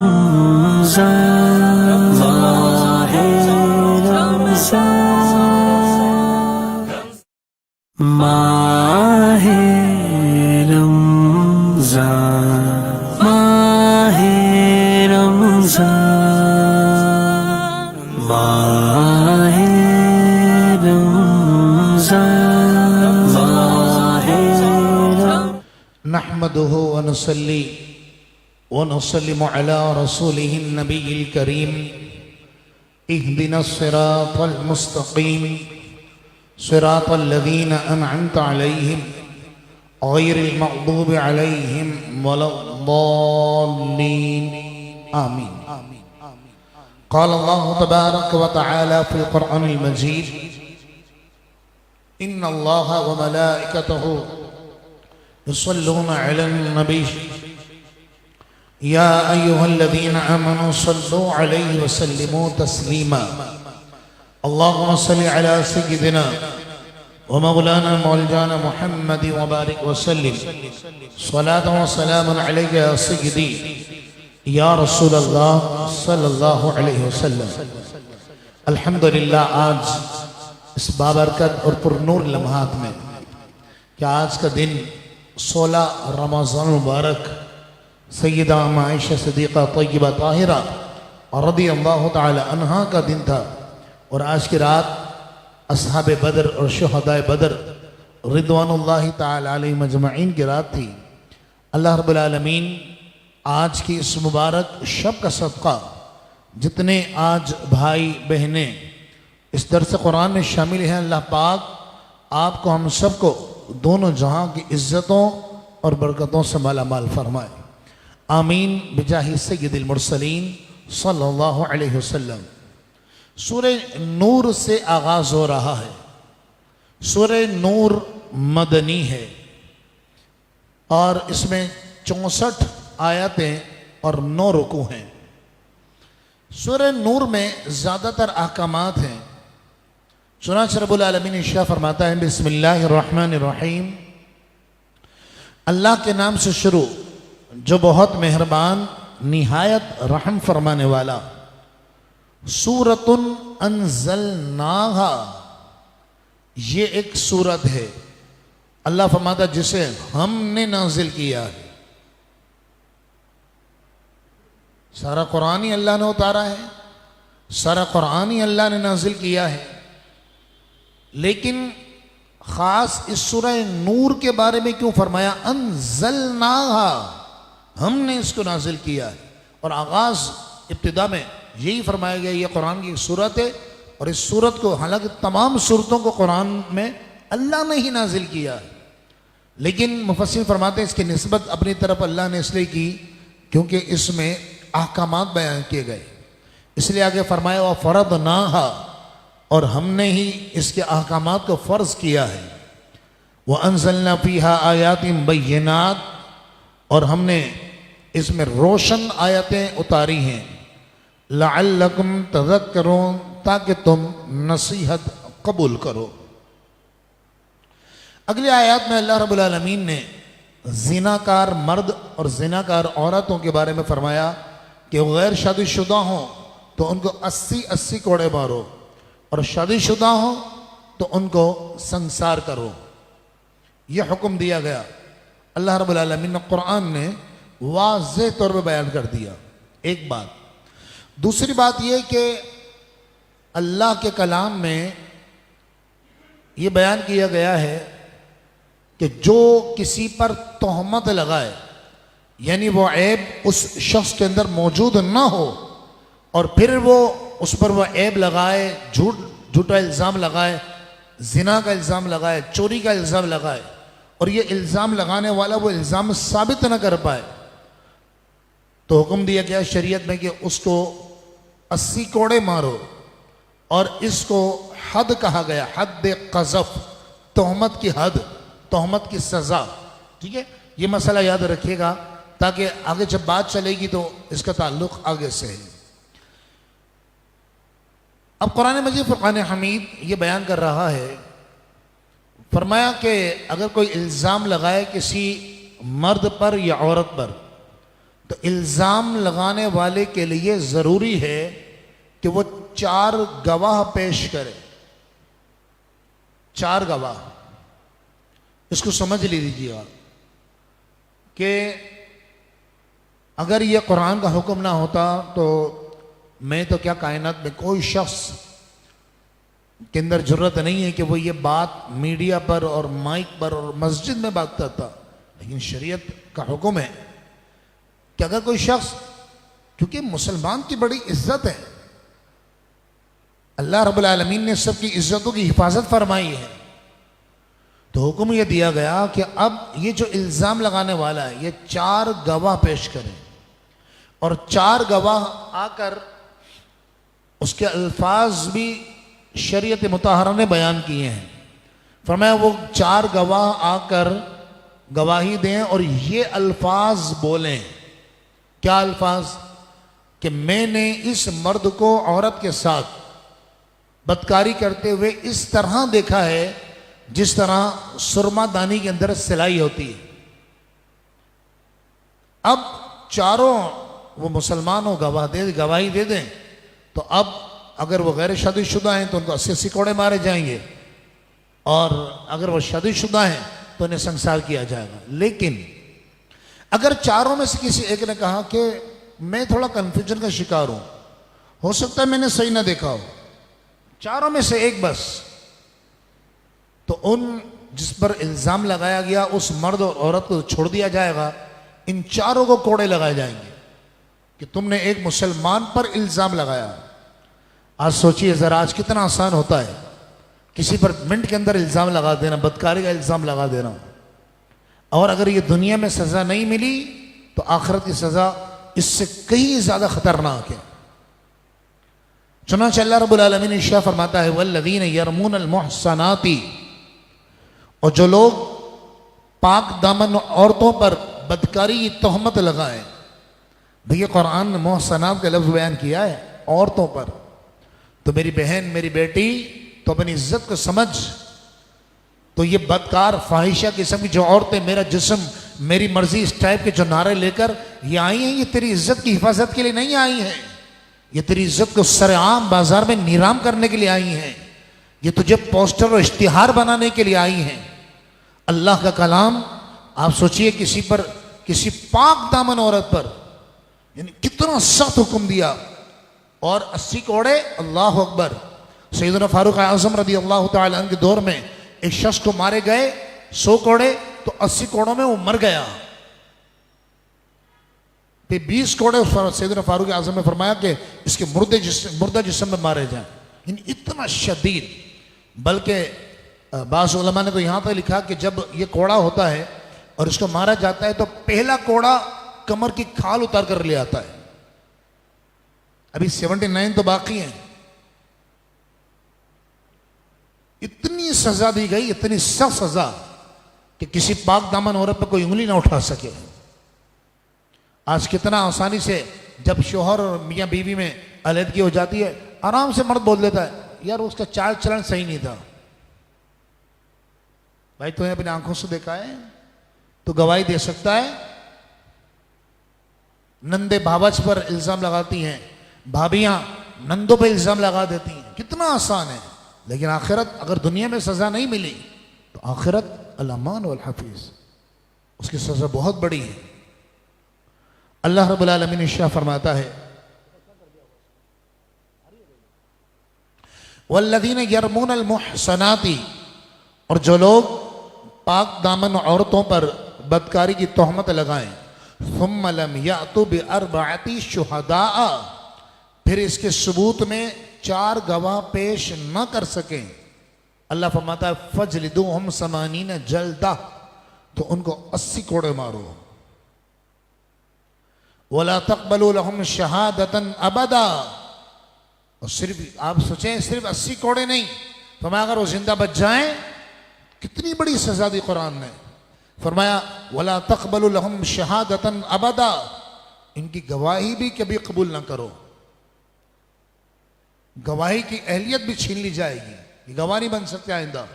माहे रमज़ान माहे रमज़ान माहे रमज़ान माहे नहमदुहु व नुसल्ली व नुसल्लिमु अला रसूलिहिन नबिय्यिल करीम इहदिनस सिरातल मुस्तकीम सिरातल लज़ीना अनअमता अलैहिम गैरिल मग़दूबि अलैहिम वलद्दाल्लीन आमीन। क़ाल अल्लाहु तबारक व तआला फ़िल क़ुरआनिल मजीद इन्नल्लाह व मलाइकतहु युसल्लूना अलन नबी या अय्युहल्लज़ीना आमनू सल्लू अलैहि व सल्लिमू तस्लीमा। अल्लाहुम्मा सल्लि अला सय्यिदिना व मौलाना मौलाना मुहम्मद व बारिक व सल्लिम सलातन व सलामन अलैका या सय्यिदी या रसूलल्लाह सल्लल्लाहु अलैहि वसल्लम। अल्हम्दुलिल्लाह, आज इस बाबरकत और पुरनूर लम्हात में क्या आज का दिन 16 रमज़ान मुबारक सैयदा आयशा सिद्दीक़ा तय्यबा ताहिरा रज़ियल्लाहु ताला अन्हा का दिन था। और आज की रात अस्हाब बदर और शुहदाए बदर रिदवानुल्लाहि ताला अलैहिम अजमईन की रात थी। अल्लाह रब्बुल आलमीन आज की इस मुबारक शब का सदका जितने आज भाई बहनें इस दर्स कुरान में शामिल हैं, अल्लाह पाक आपको हम सबको दोनों जहां की इज्जतों और बरकतों से माला माल फरमाए। आमीन बिजाहि सय्यिदिल मुरसलीन सल्लल्लाहु अलैहि वसल्लम। सूरह नूर से आगाज हो रहा है। सूरह नूर मदनी है और इसमें 64 आयतें और 9 रुकू हैं। सूरह नूर में ज़्यादातर अहकामात हैं। चुनांचे रब्बुल आलमीन इरशाद फरमाता है बिस्मिल्लाहिर रहमानिर रहीम, अल्लाह के नाम से शुरू जो बहुत मेहरबान निहायत रहम फरमाने वाला। सूरतुन अंज़लनाहा, ये एक सूरत है अल्लाह फरमाता जिसे हमने नाजिल किया है। सारा कुरान ही अल्लाह ने उतारा है, सारा कुरान ही अल्लाह ने नाजिल किया है, लेकिन खास इस सूरह नूर के बारे में क्यों फरमाया अंज़लनाहा, हमने इसको नाजिल किया है। और आगाज इब्तिदा में यही फरमाया गया ये कुरान की एक सूरत है। और इस सूरत को, हालांकि तमाम सूरतों को कुरान में अल्लाह ने ही नाजिल किया है, लेकिन मुफस्सिर फरमाते हैं इसकी निस्बत अपनी तरफ अल्लाह ने इसलिए की क्योंकि इसमें अहकामात बयान किए गए। इसलिए आगे फरमाया व फरदनाहा, और हमने ही इसके अहकामात को फ़र्ज किया है। व अंज़लना फ़ीहा आयातिन बय्यिनात, और हमने इसमें रोशन आयतें उतारी हैं। लअल्लकुम तज़क्करून, ताकि तुम नसीहत कबूल करो। अगली आयत में अल्लाह रब्बुल आलमीन ने ज़िनाकार मर्द और ज़िनाकार औरतों के बारे में फरमाया कि गैर शादीशुदा हों तो उनको 80-80 कोड़े मारो, और शादीशुदा हो तो उनको संसार करो। यह हुक्म दिया गया। अल्लाह रब्बुल आलमीन ने कुरान ने वाज़ेह तौर पर बयान कर दिया। एक बात। दूसरी बात यह कि अल्लाह के कलाम में यह बयान किया गया है कि जो किसी पर तोहमत लगाए, यानी वो ऐब उस शख्स के अंदर मौजूद ना हो और फिर वो उस पर वह ऐब लगाए, झूठा इल्ज़ाम लगाए, जिना का इल्ज़ाम लगाए, चोरी का इल्ज़ाम लगाए, और ये इल्ज़ाम लगाने वाला वो इल्ज़ाम साबित न कर पाए, तो हुक्म दिया गया शरीयत में कि उसको 80 कोड़े मारो। और इसको हद कहा गया, हद क़ज़फ़, तोहमत की हद, तोहमत की सज़ा। ठीक है, ये मसला याद रखिएगा ताकि आगे जब बात चलेगी तो इसका ताल्लुक़ आगे से है। अब कुरान मजीद फुरक़ान हमीद ये बयान कर रहा है, फरमाया कि अगर कोई इल्ज़ाम लगाए किसी मर्द पर या औरत पर, तो इल्ज़ाम लगाने वाले के लिए ज़रूरी है कि वो 4 गवाह पेश करे। 4 गवाह, इसको समझ लीजिएगा कि अगर ये कुरान का हुक्म ना होता तो मैं तो क्या कायनात में कोई शख्स के अंदर जरूरत नहीं है कि वो ये बात मीडिया पर और माइक पर और मस्जिद में बात करता। लेकिन शरीयत का हुक्म है कि अगर कोई शख्स, क्योंकि मुसलमान की बड़ी इज्जत है, अल्लाह रब्बुल आलमीन ने सबकी इज्जतों की हिफाजत फरमाई है, तो हुक्म यह दिया गया कि अब ये जो इल्ज़ाम लगाने वाला है ये 4 गवाह पेश करें, और 4 गवाह आकर उसके अल्फाज भी शरीयत मुताहरा ने बयान किए हैं। फरमाया वो 4 गवाह आकर गवाही दें और ये अल्फाज बोलें। क्या अल्फाज? कि मैंने इस मर्द को औरत के साथ बदकारी करते हुए इस तरह देखा है जिस तरह सुरमा दानी के अंदर सिलाई होती है। अब चारों वो मुसलमान हो गवाही दे दें, तो अब अगर वो गैर शादीशुदा हैं तो उनको 80 कोड़े मारे जाएंगे, और अगर वो शादीशुदा हैं तो उन्हें संसार किया जाएगा। लेकिन अगर चारों में से किसी एक ने कहा कि मैं थोड़ा कंफ्यूजन का शिकार हूं, हो सकता है मैंने सही ना देखा हो, चारों में से एक बस, तो उन जिस पर इल्ज़ाम लगाया गया उस मर्द और औरत को छोड़ दिया जाएगा। इन चारों को कोड़े लगाए जाएंगे कि तुमने एक मुसलमान पर इल्ज़ाम लगाया। आज सोचिए ज़रा, आज कितना आसान होता है किसी पर मिनट के अंदर इल्ज़ाम लगा देना, बदकारी का इल्ज़ाम लगा देना, और अगर ये दुनिया में सज़ा नहीं मिली तो आखिरत की सज़ा इससे कहीं ज़्यादा खतरनाक है। चुनांचे अल्लाह रब्बुल आलमीन इरशाद फरमाता है, वल्लज़ीन यरमूनल मुहसनाती, और जो लोग पाक दामन औरतों पर बदकारी की तोहमत लगाएं। भैया कुरान ने मुहसनात का लफ्ज़ बयान किया है औरतों पर, तो मेरी बहन, मेरी बेटी, तो अपनी इज्जत को समझ। तो ये बदकार फाहिशा किस्म की जो औरतें मेरा जिस्म मेरी मर्जी इस टाइप के जो नारे लेकर ये आई हैं, ये तेरी इज्जत की हिफाजत के लिए नहीं आई हैं, ये तेरी इज्जत को सरेआम बाजार में नीलाम करने के लिए आई हैं, ये तुझे पोस्टर और इश्तिहार बनाने के लिए आई हैं। अल्लाह का कलाम, आप सोचिए किसी पर, किसी पाक दामन औरत पर यानी कितना सख्त हुक्म दिया, और 80 कोड़े। अल्लाह अकबर। सैयदना फारूक आज़म रदी अल्लाह तआला अन्हु के दौर में एक शख्स को मारे गए 100 कोड़े, तो 80 कोड़ों में वो मर गया। फिर 20 कोड़े सैयदना फारूक आज़म ने फरमाया कि इसके मुर्दा जिस्म में मारे जाए। इतना शदीद, बल्कि बाज़ उलमा ने तो यहाँ तक लिखा कि जब ये कोड़ा होता है और इसको मारा जाता है तो पहला कोड़ा कमर की खाल उतार कर ले आता है। अभी 79 तो बाकी हैं। इतनी सजा दी गई, इतनी सख्त सजा कि किसी पाक दामन औरत पर कोई उंगली ना उठा सके। आज कितना आसानी से जब शोहर और मियाँ बीवी में अलहदगी हो जाती है, आराम से मर्द बोल देता है, यार उसका चाल चलन सही नहीं था। भाई तूने अपनी आंखों से देखा है, तो गवाही दे सकता है। नंदे भावच पर इल्जाम लगाती हैं, भाभियां नंदों पर इल्जाम लगा देती हैं, कितना आसान है। लेकिन आखिरत, अगर दुनिया में सजा नहीं मिली तो आखिरत अल-अमान वल हफीज, उसकी सजा बहुत बड़ी है। अल्लाह रब्बुल आलमीन इरशाद फरमाता है, वल्लज़ीन यरमूनल मुहसनाती, और जो लोग पाक दामन औरतों पर बदकारी की तोहमत लगाएं, सुम्मा लम यातू बिअरबअती शुहदा, फिर इसके सबूत में 4 गवाह पेश न कर सकें, अल्लाह फरमाता है फजलिदूहुम समानीन जल्दा, तो उनको 80 कोड़े मारो। वला तक़बलू लहुम शहादतन अबदा, और सिर्फ आप सोचें, सिर्फ 80 कोड़े नहीं, फरमाया अगर वो जिंदा बच जाएं, कितनी बड़ी सजा दी कुरान ने। फरमाया वला तक़बलू लहुम शहादतन अबदा, इनकी गवाही भी कभी कबूल ना करो, गवाही की अहलियत भी छीन ली जाएगी, ये गवाह नहीं बन सकते आइंदा।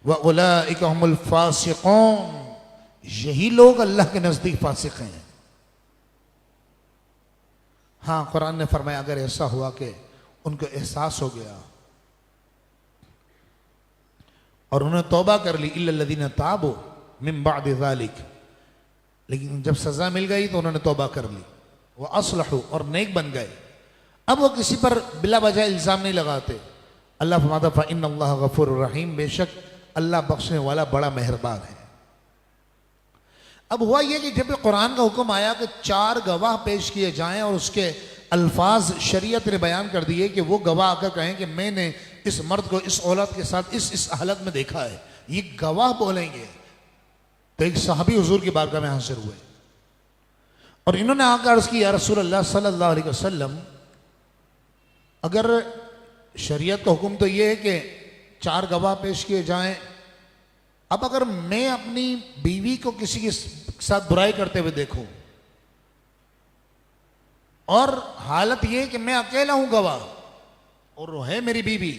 व उलाइका हुमुल फासिकून, यही लोग अल्लाह के नजदीक फासिक हैं। हाँ, कुरान ने फरमाया अगर ऐसा हुआ कि उनको एहसास हो गया और उन्होंने तौबा कर ली, इल्लल्लज़ीना ताबू मिन बअदि ज़ालिक, लेकिन जब सजा मिल गई तो उन्होंने तौबा कर ली, वो असलहू और नेक बन गए, अब वो किसी पर बिला वजह इल्ज़ाम नहीं लगाते। अल्लाह फरमाता फ़इन्नल्लाह गफ़ूरुर रहीम, बेशक अल्लाह बख्शने वाला बड़ा मेहरबान है। अब हुआ यह कि जब कुरान का हुक्म आया कि 4 गवाह पेश किए जाएं और उसके अल्फाज शरीयत ने बयान कर दिए कि वो गवाह आकर कहें कि मैंने इस मर्द को इस औरत के साथ इस हालत में देखा है, ये गवाह बोलेंगे। तो एक सहाबी हुजूर की बारगाह में हाजिर हुए और इन्होंने आकर अर्ज की, या रसूल अल्लाह सल्लल्लाहु अलैहि वसल्लम, अगर शरीयत का हुक्म तो ये है कि 4 गवाह पेश किए जाएं, अब अगर मैं अपनी बीवी को किसी के साथ बुराई करते हुए देखूं और हालत यह कि मैं अकेला हूं गवाह और वो है मेरी बीवी,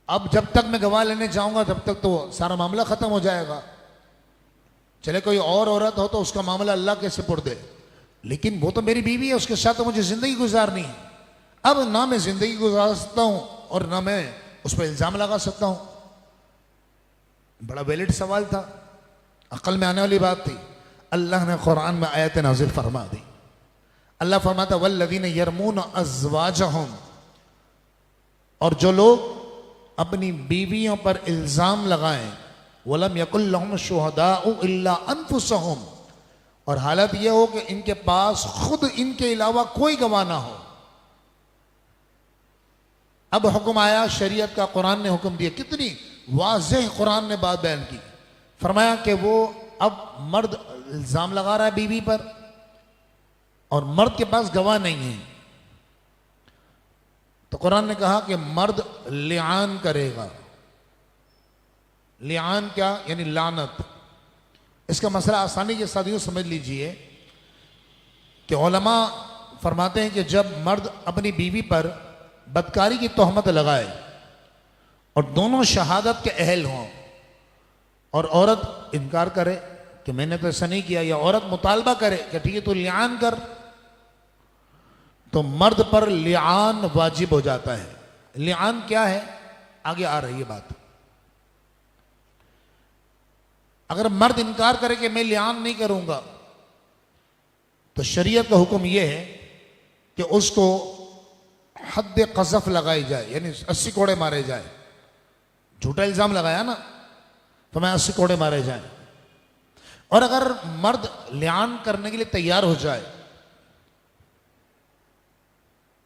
अब जब तक मैं गवाह लेने जाऊंगा तब तक तो सारा मामला खत्म हो जाएगा। चले कोई और औरत हो तो उसका मामला अल्लाह के सुपुर्द है, लेकिन वो तो मेरी बीवी है, उसके साथ तो मुझे जिंदगी गुजारनी है। अब ना मैं जिंदगी गुजार सकता हूं और ना मैं उस पर इल्जाम लगा सकता हूं। बड़ा वैलिड सवाल था, अक्ल में आने वाली बात थी। अल्लाह ने कुरान में आयत नाजिल फरमा दी। अल्लाह फरमाता वल्लज़ीना यरमून अज़वाजहुम, और जो लोग अपनी बीवियों पर इल्जाम लगाएं, वलम यकुल लहुम शुहदाउ इल्ला अनफुसहुम, और हालत यह हो कि इनके पास खुद इनके अलावा कोई गवाह ना हो। अब हुक्म आया शरीयत का, कुरान ने हुक्म दिया, कितनी वाज़ेह कुरान ने बात बयान की। फरमाया कि वो अब मर्द इल्जाम लगा रहा है बीवी पर और मर्द के पास गवाह नहीं है, तो कुरान ने कहा कि मर्द लिआन करेगा। लिआन क्या यानी लानत। इसका मसला आसानी के साथ यूं समझ लीजिए कि उलमा फरमाते हैं कि जब मर्द अपनी बीवी पर बदकारी की तोहमत लगाए और दोनों शहादत के अहल हों और औरत इनकार करे कि मैंने तो ऐसा नहीं किया, या औरत मुतालबा करे कि ठीक है तो लिआन कर, तो मर्द पर लिआन वाजिब हो जाता है। लिआन क्या है आगे आ रही है बात। अगर मर्द इनकार करे कि मैं लिआन नहीं करूंगा, तो शरीयत का हुक्म यह है कि उसको हद क़ज़फ़ लगाई जाए, यानी 80 कोड़े मारे जाए। झूठा इल्जाम लगाया ना, तो मैं 80 कोड़े मारे जाए। और अगर मर्द लिआन करने के लिए तैयार हो जाए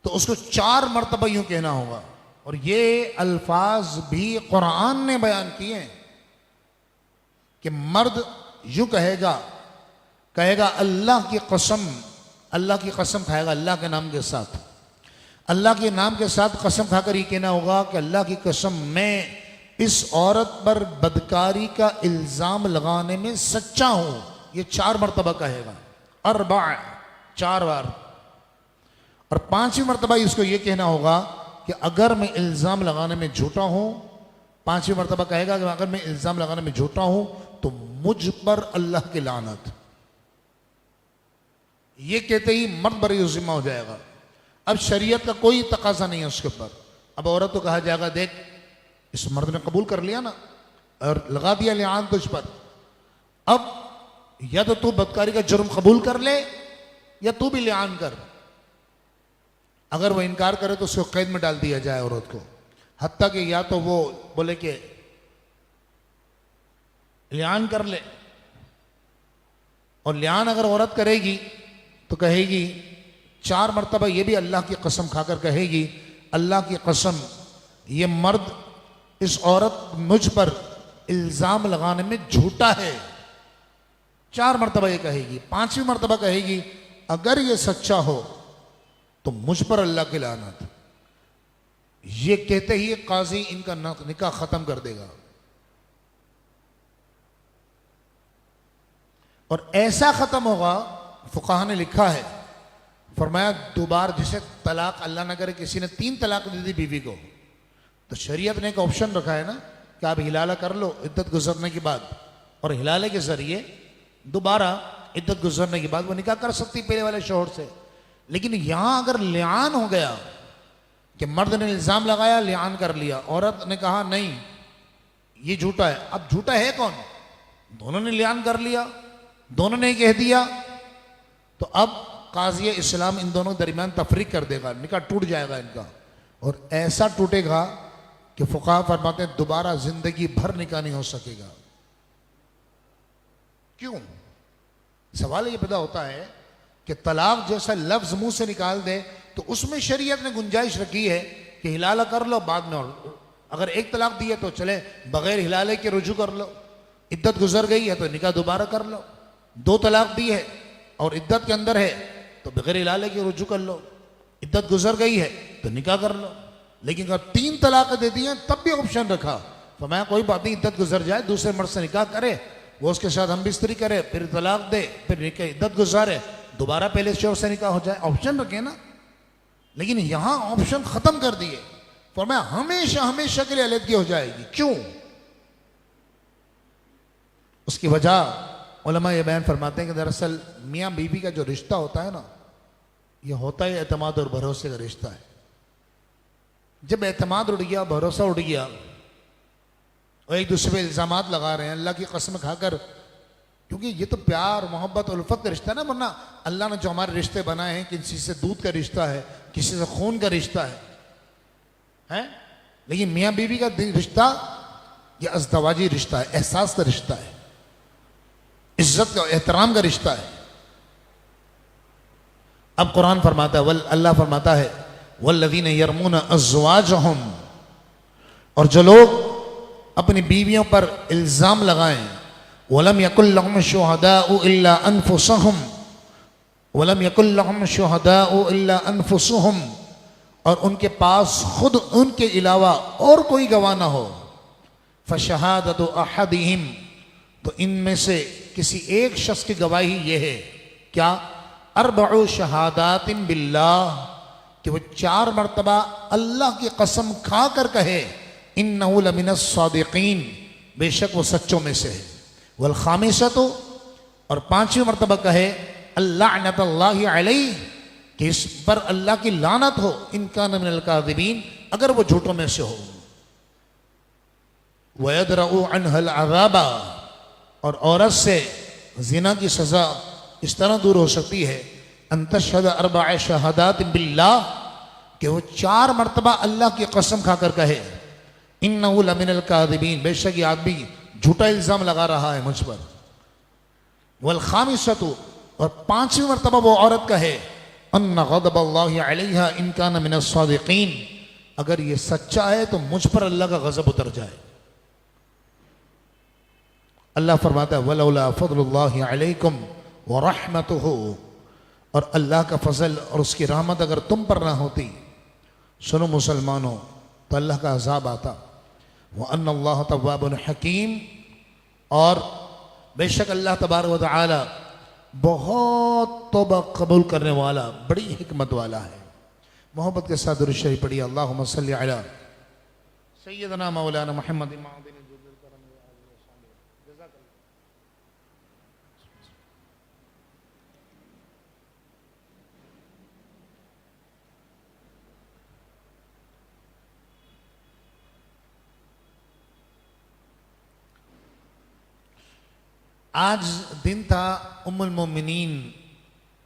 तो उसको 4 मरतबा यूं कहना होगा। और ये अल्फाज भी कुरान ने बयान किए हैं कि मर्द यूं कहेगा अल्लाह की कसम, अल्लाह की कसम खाएगा अल्लाह के नाम के साथ, अल्लाह के नाम के साथ कसम खाकर ये कहना होगा कि अल्लाह की कसम मैं इस औरत पर बदकारी का इल्जाम लगाने में सच्चा हूं। ये 4 मरतबा कहेगा, अरबा 4 बार। और 5वीं मरतबा इसको ये कहना होगा कि अगर मैं इल्जाम लगाने में झूठा हूं, 5वीं मरतबा कहेगा कि अगर मैं इल्जाम लगाने में झूठा हूं तो मुझ पर अल्लाह की लानत। ये कहते ही मर्द बरी जिम्मा हो जाएगा। अब शरीयत का कोई तकाजा नहीं है उसके ऊपर। अब औरत को कहा जाएगा देख इस मर्द ने कबूल कर लिया ना और लगा दिया लिआन तुझ पर, अब या तो तू बदकारी का जुर्म कबूल कर ले या तू भी लिआन कर। अगर वो इनकार करे तो उसको कैद में डाल दिया जाए औरत को, हत्ता कि या तो वो बोले कि लिआन कर ले, और लिआन अगर औरत करेगी तो कहेगी 4 मरतबा ये भी अल्लाह की कसम खाकर कहेगी अल्लाह की कसम ये मर्द इस औरत मुझ पर इल्जाम लगाने में झूठा है। 4 मरतबा ये कहेगी। 5वीं मरतबा कहेगी अगर ये सच्चा हो तो मुझ पर अल्लाह की लानत। ये कहते ही काजी इनका निकाह खत्म कर देगा। और ऐसा खत्म होगा, फुकाहा ने लिखा है, फरमाया दोबारा जिसे तलाक अल्लाह न करे किसी ने 3 तलाक दे दी बीवी को, तो शरीयत ने एक ऑप्शन रखा है ना कि आप हिलाला कर लो इद्दत गुजरने के बाद, और हिलाले के जरिए दोबारा इद्दत गुजरने के बाद वो निकाह कर सकती पहले वाले शौहर से। लेकिन यहां अगर लियान हो गया कि मर्द ने इल्जाम लगाया, लियान कर लिया, औरत ने कहा नहीं ये झूठा है, अब झूठा है कौन? दोनों ने लियान कर लिया, दोनों ने कह दिया, तो अब काजी इस्लाम इन दोनों दरमियान तफरीक कर देगा, निकाह टूट जाएगा इनका, और ऐसा टूटेगा कि फुकाहा फरमाते हैं दोबारा जिंदगी भर निकाह नहीं हो सकेगा। क्यों? सवाल ये पैदा होता है कि तलाक जैसा लफ्ज मुंह से निकाल दे तो उसमें शरीयत ने गुंजाइश रखी है कि हिलाला कर लो, बाद में और अगर एक तलाक दी है तो चले बगैर हिलाले के रुजू कर लो, इद्दत गुजर गई है तो निकाह दोबारा कर लो, दो तलाक दी है और इद्दत के अंदर है तो बगैर हिलाले के रुजू कर लो, इद्दत गुजर गई है तो निकाह कर लो। लेकिन अगर तीन तलाक दे दी हैं तब भी ऑप्शन रखा, तो मैं कोई बात नहीं, इद्दत गुजर जाए, दूसरे मर्द से निकाह करे, वो उसके साथ हम बिस्तरी करे, फिर तलाक दे, फिर निकाह इद्दत गुजारे, दोबारा पहले शोर से निकाह हो जाए, ऑप्शन रखे ना। लेकिन यहां ऑप्शन खत्म कर दिए, फरमाया हमेशा हमेशा के लिए अलग हो जाएगी। क्यों? उसकी वजह उलमा ये बयान फरमाते हैं कि दरअसल मियां बीवी का जो रिश्ता होता है ना, यह होता है एतमाद और भरोसे का रिश्ता है। जब एतमाद उड़ गया, भरोसा उड़ गया और एक दूसरे पे इल्जामात लगा रहे हैं अल्लाह की कसम खाकर, क्योंकि ये तो प्यार मोहब्बत उल्फत का रिश्ता है ना, वरना अल्लाह ने जो हमारे रिश्ते बनाए हैं, किसी से दूध का रिश्ता है, किसी से खून का रिश्ता है? लेकिन मियां बीवी का रिश्ता ये अज़दवाजी रिश्ता है, एहसास का रिश्ता है, इज्जत का एहतराम का रिश्ता है। अब कुरान फरमाता है, अल्लाह फरमाता है वल्लज़ीना यरमूना अज़वाजहुम, और जो लोग अपनी बीवियों पर इल्जाम लगाएं, वलम यकुल लहुम शुहदाउ इल्ला अनफुसहुम, वलम यकुल लहुम शुहदाउ इल्ला अनफुसुहुम, और उनके पास खुद उनके अलावा और कोई गवाह ना हो, फशहादतु अहदिहिम, तो इनमें से किसी एक शख्स की गवाही ये है, क्या? अर्बउ शहादातिन बिल्लाह, कि वो 4 मरतबा अल्लाह की कसम खा कर कहे इन्नहु लमिनस सादिकीन, बेशक वो सच्चों में से है। वल खामिसतु, और 5वीं मरतबा कहे अल्लानतुल्लाहि अलैहि, कि इस पर अल्लाह की लानत हो, इन कान मिनल काज़िबीन, अगर वो झूठों में से हो। वयदरउ अनहल अज़ाबा, और औरत से जिना की सजा इस तरह दूर हो सकती है अंतशहद अर्बअ शहादात बिल्लाह, कि वो 4 मरतबा अल्लाह की कसम खाकर कहे इन्नहु लमिनल काज़िबीन, बेशक ये आदमी झूठा इल्जाम लगा रहा है मुझ पर। वल खामिसतु, और 5वीं मरतबा वो औरत कहे अन्ना गज़बल्लाहि अलैहा इन कान मिनस सादिकीन, अगर ये सच्चा है तो मुझ पर अल्लाह का गज़ब उतर जाए। अल्लाह फरमाता है वलौला फज़लुल्लाहि अलैकुम व रहमतुहु, और अल्लाह का फजल और उसकी रहमत अगर तुम पर ना होती, सुनो मुसलमानों, तो अल्लाह का अजाब आता। व अन्नल्लाह तव्वाबुन हकीम, और बेशक अल्लाह तबारक व तआला बहुत तौबा कबूल करने वाला, बड़ी हिकमत वाला है। मोहब्बत के साथ दुरूद शरीफ पढ़िए, अल्लाहुम्मा सल्लि अला सय्यदना मौलाना मुहम्मद। आज दिन था उम्मुल मोमिनीन,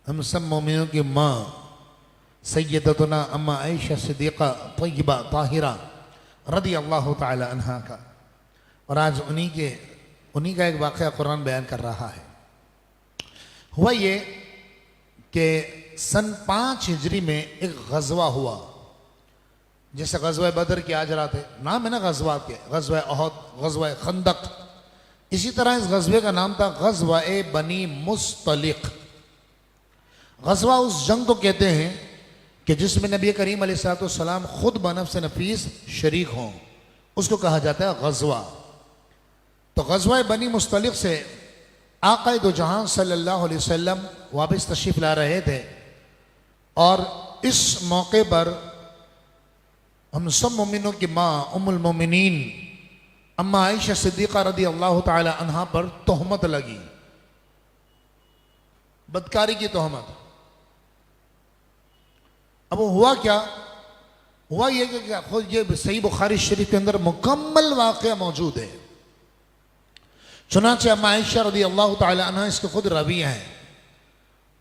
हम सब मोमिनों की माँ सैयदतुना अम्मा आयशा सिद्दीक़ा तय्यबा ताहिरा रदी अल्लाह ताला अन्हा का, और आज उन्हीं का एक वाक़या कुरान बयान कर रहा है। हुआ ये कि सन 5 हिजरी में एक गज़वा हुआ, जैसे गज़वा बदर की आज रात है, नाम है ना गज़वा के, गज़वा अहद, गज़वा खंदक, इसी तरह इस गज़वे का नाम था गज़वा बनी मुस्तलिक। गज़वा उस जंग को कहते हैं कि जिसमें नबी करीम अलैहिस्सलाम खुद बनफ्स नफीस शरीक हों, उसको कहा जाता है गज़वा। तो गज़वा बनी मुस्तलिक से आक़ा दो जहां सल्लल्लाहु अलैहि वसल्लम वापस तशरीफ़ ला रहे थे, और इस मौके पर हम सब मोमिनों की माँ उम्मुल मोमिनीन अम्मा आयशा सिद्दीक़ा रदी अल्लाह ताला अन्हा पर तोहमत लगी, बदकारी की तोहमत। अब वो हुआ क्या? हुआ ये कि खुद ये सही बुखारी शरीफ के अंदर मुकम्मल वाक़या मौजूद है। चुनांचे अम्मा आयशा रज़ी अल्लाह ताला अन्हा इसके खुद रविया हैं।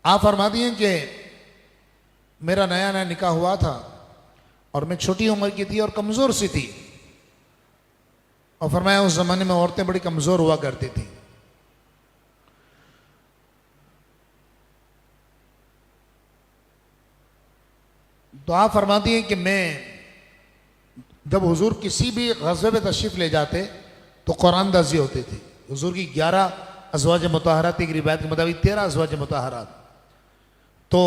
आप फरमाती हैं कि मेरा नया नया निकाह हुआ था और मैं छोटी उम्र की थी और कमज़ोर सी थी, और फरमाया उस ज़माने में औरतें बड़ी कमज़ोर हुआ करती थी। तो आप फरमाती हैं कि मैं जब हुजूर किसी भी ग़ज़वे पे तशरीफ़ ले जाते तो कुरानदाजी होती थी। हुजूर की 11 अज़वाज मुतहरात, एक रिवायत के मुताबिक 13 अज़वाज मुतहरात। तो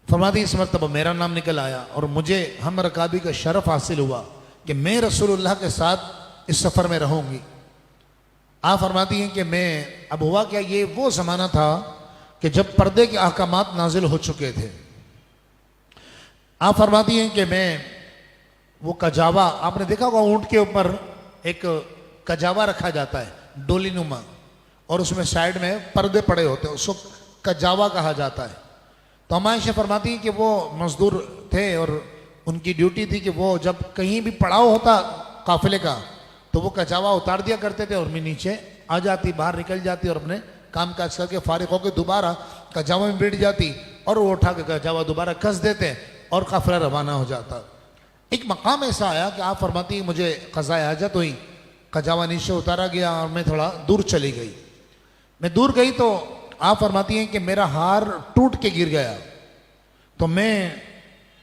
फरमाती इस मरतबा मेरा नाम निकल आया और मुझे हम रकाबी का शरफ हासिल हुआ कि मैं रसूलुल्लाह के साथ इस सफ़र में रहूँगी। आप फरमाती हैं कि मैं, अब हुआ क्या, ये वो ज़माना था कि जब पर्दे के अहकामात नाजिल हो चुके थे। आप फरमाती हैं कि मैं वो कजावा, आपने देखा होगा ऊँट के ऊपर एक कजावा रखा जाता है डोली नुमा, और उसमें साइड में पर्दे पड़े होते हैं, उसको कजावा कहा जाता है। तो हमारी आयशा फरमाती हैं कि वो मजदूर थे और उनकी ड्यूटी थी कि वो जब कहीं भी पड़ाव होता काफिले का तो वो कजावा उतार दिया करते थे और मैं नीचे आ जाती, बाहर निकल जाती और अपने काम काज करके फारिग होकर दोबारा कजावा में बैठ जाती और वो उठा के कजावा दोबारा कस देते और काफिला रवाना हो जाता। एक मकाम ऐसा आया कि आप फरमाती हैं मुझे क़ज़ाए हाजत हुई, कजावा नीचे उतारा गया और मैं थोड़ा दूर चली गई। मैं दूर गई तो आप फरमाती हैं कि मेरा हार टूट के गिर गया, तो मैं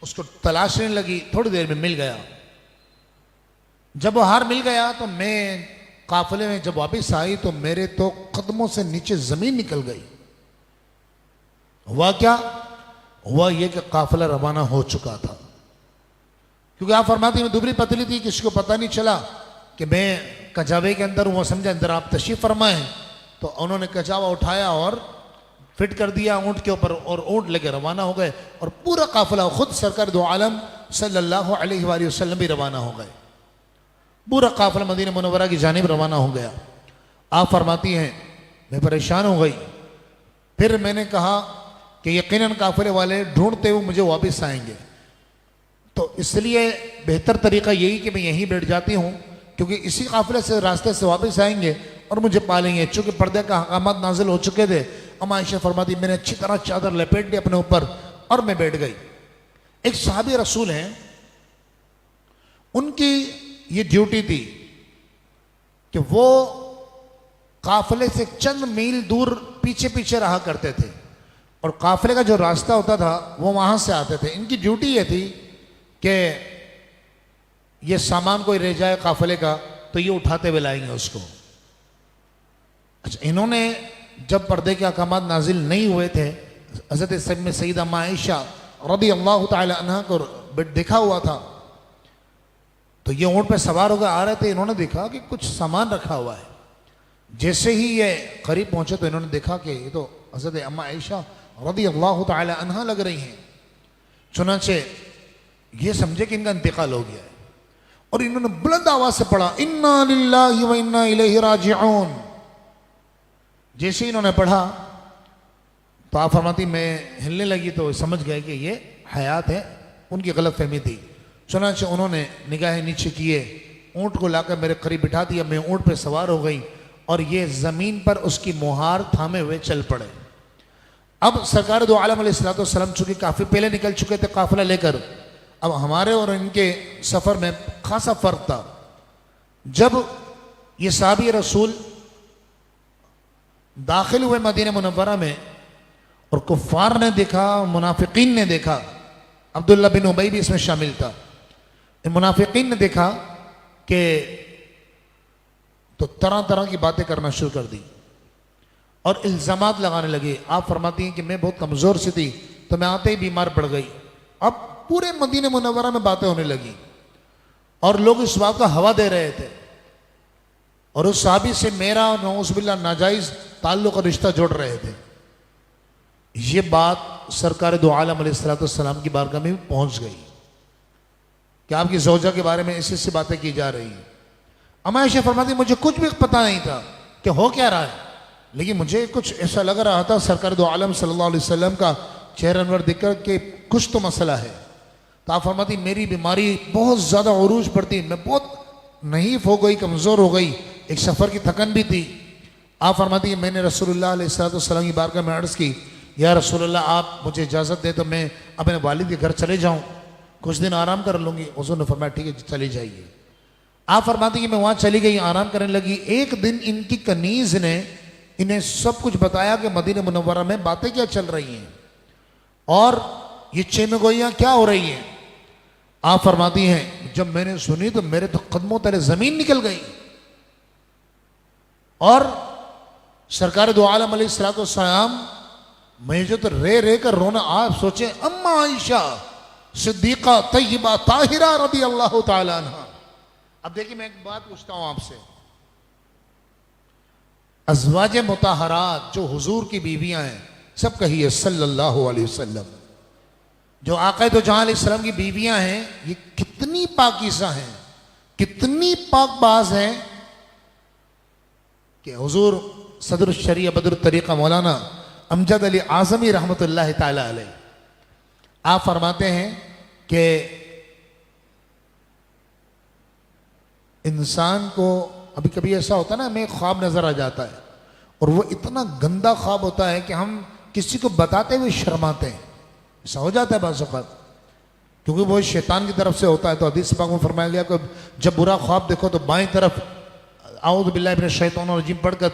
उसको तलाशने लगी, थोड़ी देर में मिल गया। जब वो हार मिल गया तो मैं काफिले में जब वापस आई तो मेरे तो कदमों से नीचे जमीन निकल गई। हुआ क्या? हुआ ये कि काफिला रवाना हो चुका था, क्योंकि आप फरमाती मैं दुबली पतली थी, किसी को पता नहीं चला कि मैं कजावे के अंदर हूँ। वो समझा अंदर आप तशरीफ फरमाएं, तो उन्होंने कजावा उठाया और फिट कर दिया ऊँट के ऊपर और ऊँट लेके रवाना हो गए और पूरा काफिला, खुद सरकार दो आलम सल्लल्लाहु अलैहि वसल्लम भी रवाना हो गए। पूरा काफिला मदीना मुनव्वरा की जानिब रवाना हो गया। आप फरमाती हैं मैं परेशान हो गई। फिर मैंने कहा कि यकीनन काफिले वाले ढूंढते हुए मुझे वापस आएंगे, तो इसलिए बेहतर तरीका यही कि मैं यहीं बैठ जाती हूँ, क्योंकि इसी काफिले से रास्ते से वापस आएंगे और मुझे पालेंगे। चूँकि पर्दे का अहकामात नाजिल हो चुके थे, अम्मा आयशा फरमाती मैंने अच्छी तरह चादर लपेट ली अपने ऊपर और मैं बैठ गई। एक सहाबी रसूल हैं, उनकी ये ड्यूटी थी कि वो काफिले से चंद मील दूर पीछे पीछे रहा करते थे और काफिले का जो रास्ता होता था वो वहां से आते थे। इनकी ड्यूटी ये थी कि ये सामान कोई रह जाए काफिले का तो ये उठाते हुए लाएंगे उसको। अच्छा, इन्होंने जब पर्दे के अहकामात नाजिल नहीं हुए थे, हज़रत में सईदा अम्मा आयशा रज़ी अल्लाह ताला अन्हा को देखा हुआ था, तो ये ऊँट पे सवार होकर आ रहे थे। इन्होंने देखा कि कुछ सामान रखा हुआ है। जैसे ही ये करीब पहुंचे तो इन्होंने देखा कि ये तो हज़रत अम्मा आयशा रज़ी अल्लाह ताला अन्हा लग रही हैं। चुनांचे ये समझे कि इनका इंतकाल हो गया है और इन्होंने बुलंद आवाज से पढ़ा इन्ना लिल्लाहि व इन्ना इलैहि राजिऊन। जैसे ही इन्होंने पढ़ा तो आप फरमाती मैं हिलने लगी तो समझ गए कि ये हयात है। उनकी गलत फहमी थी। चुनांचे उन्होंने निगाहें नीचे किए, ऊँट को लाकर मेरे करीब बिठा दिया। मैं ऊँट पे सवार हो गई और ये ज़मीन पर उसकी मुहार थामे हुए चल पड़े। अब सरकार दो आलम अलैहिस्सलाम चूँकि काफ़ी पहले निकल चुके थे काफिला लेकर, अब हमारे और इनके सफ़र में खासा फ़र्क था। जब ये साहबी रसूल दाखिल हुए मदीना मुनव्वरा में और कुफ़ार ने देखा, मुनाफिकीन ने देखा, अब्दुल्ला बिन उबई भी इसमें शामिल था, इन मुनाफिकीन ने देखा कि तो तरह तरह की बातें करना शुरू कर दी और इल्ज़ामात लगाने लगे। आप फरमाती हैं कि मैं बहुत कमज़ोर सी थी तो मैं आते ही बीमार पड़ गई। अब पूरे मदीने मुनव्वरा में बातें होने लगी और लोग इस बात का हवा दे रहे थे और उस साहबी से मेरा नऊज़ुबिल्लाह नाजायज़ ताल्लुक़ और रिश्ता जोड़ रहे थे। ये बात सरकार दो आलम अलैहिस्सलाम की बारगाह में पहुंच गई कि आपकी ज़ौजा के बारे में ऐसी बातें की जा रही हैं। अम्मा आयशा फरमाती मुझे कुछ भी पता नहीं था कि हो क्या रहा है, लेकिन मुझे कुछ ऐसा लग रहा था सरकार दो आलम सल्लल्लाहु अलैहि वसल्लम का चेहरा अनवर देखकर कि कुछ तो मसला है। तो आप फरमाती मेरी बीमारी बहुत ज़्यादा उरूज पड़ती, मैं बहुत नहीफ हो गई, कमज़ोर हो गई, एक सफ़र की थकन भी थी। आप फरमाती मैंने रसूलुल्लाह अलैहिस्सलाम की बारगाह में अर्ज़ की, या रसूलुल्लाह आप मुझे इजाज़त दे तो मैं अपने वालिद के घर चले जाऊँ, कुछ दिन आराम कर लूँगी। हुज़ूर ने फरमाया ठीक है चली जाइए। आप फरमाती कि मैं वहाँ चली गई, आराम करने लगी। एक दिन इनकी कनीज़ ने इन्हें सब कुछ बताया कि मदीना मुनव्वरा में बातें क्या चल रही हैं और ये चेमगोइयाँ क्या हो रही हैं। आप फरमाती हैं जब मैंने सुनी तो मेरे तो कदमों तले ज़मीन निकल गई और सरकार दो आलम अलैहिस्सलाम मुझे तो रे रे कर रोना। आप सोचे अम्मा आयशा सिद्दीक़ा तय्यबा ताहिरा रज़ी अल्लाह ताला अन्हा। अब देखिए मैं एक बात पूछता हूं आपसे, अज़वाज मुताहरात जो हुजूर की बीवियां हैं, सब कहिए सल्लल्लाहु अलैहि वसल्लम, जो आक़ा दो जहां अलैहिस्सलाम की बीवियां हैं, ये कितनी पाकीज़ा हैं, कितनी पाकबाज हैं कि हुजूर सदर शरीय बदर तरीक़ा मौलाना अमजद अली आज़मी रहमतुल्लाह ताला अलैह आप फरमाते हैं कि इंसान को अभी कभी ऐसा होता है ना, हमें ख्वाब नजर आ जाता है और वो इतना गंदा ख्वाब होता है कि हम किसी को बताते हुए शर्माते हैं। ऐसा हो जाता है बाज़ औक़ात, क्योंकि वो शैतान की तरफ से होता है। तो हदीस पाक में फरमाया गया कि जब बुरा ख्वाब देखो तो बाएं तरफ आऊज़ु बिल्लाहि मिनश शैतानिर रजीम पढ़कर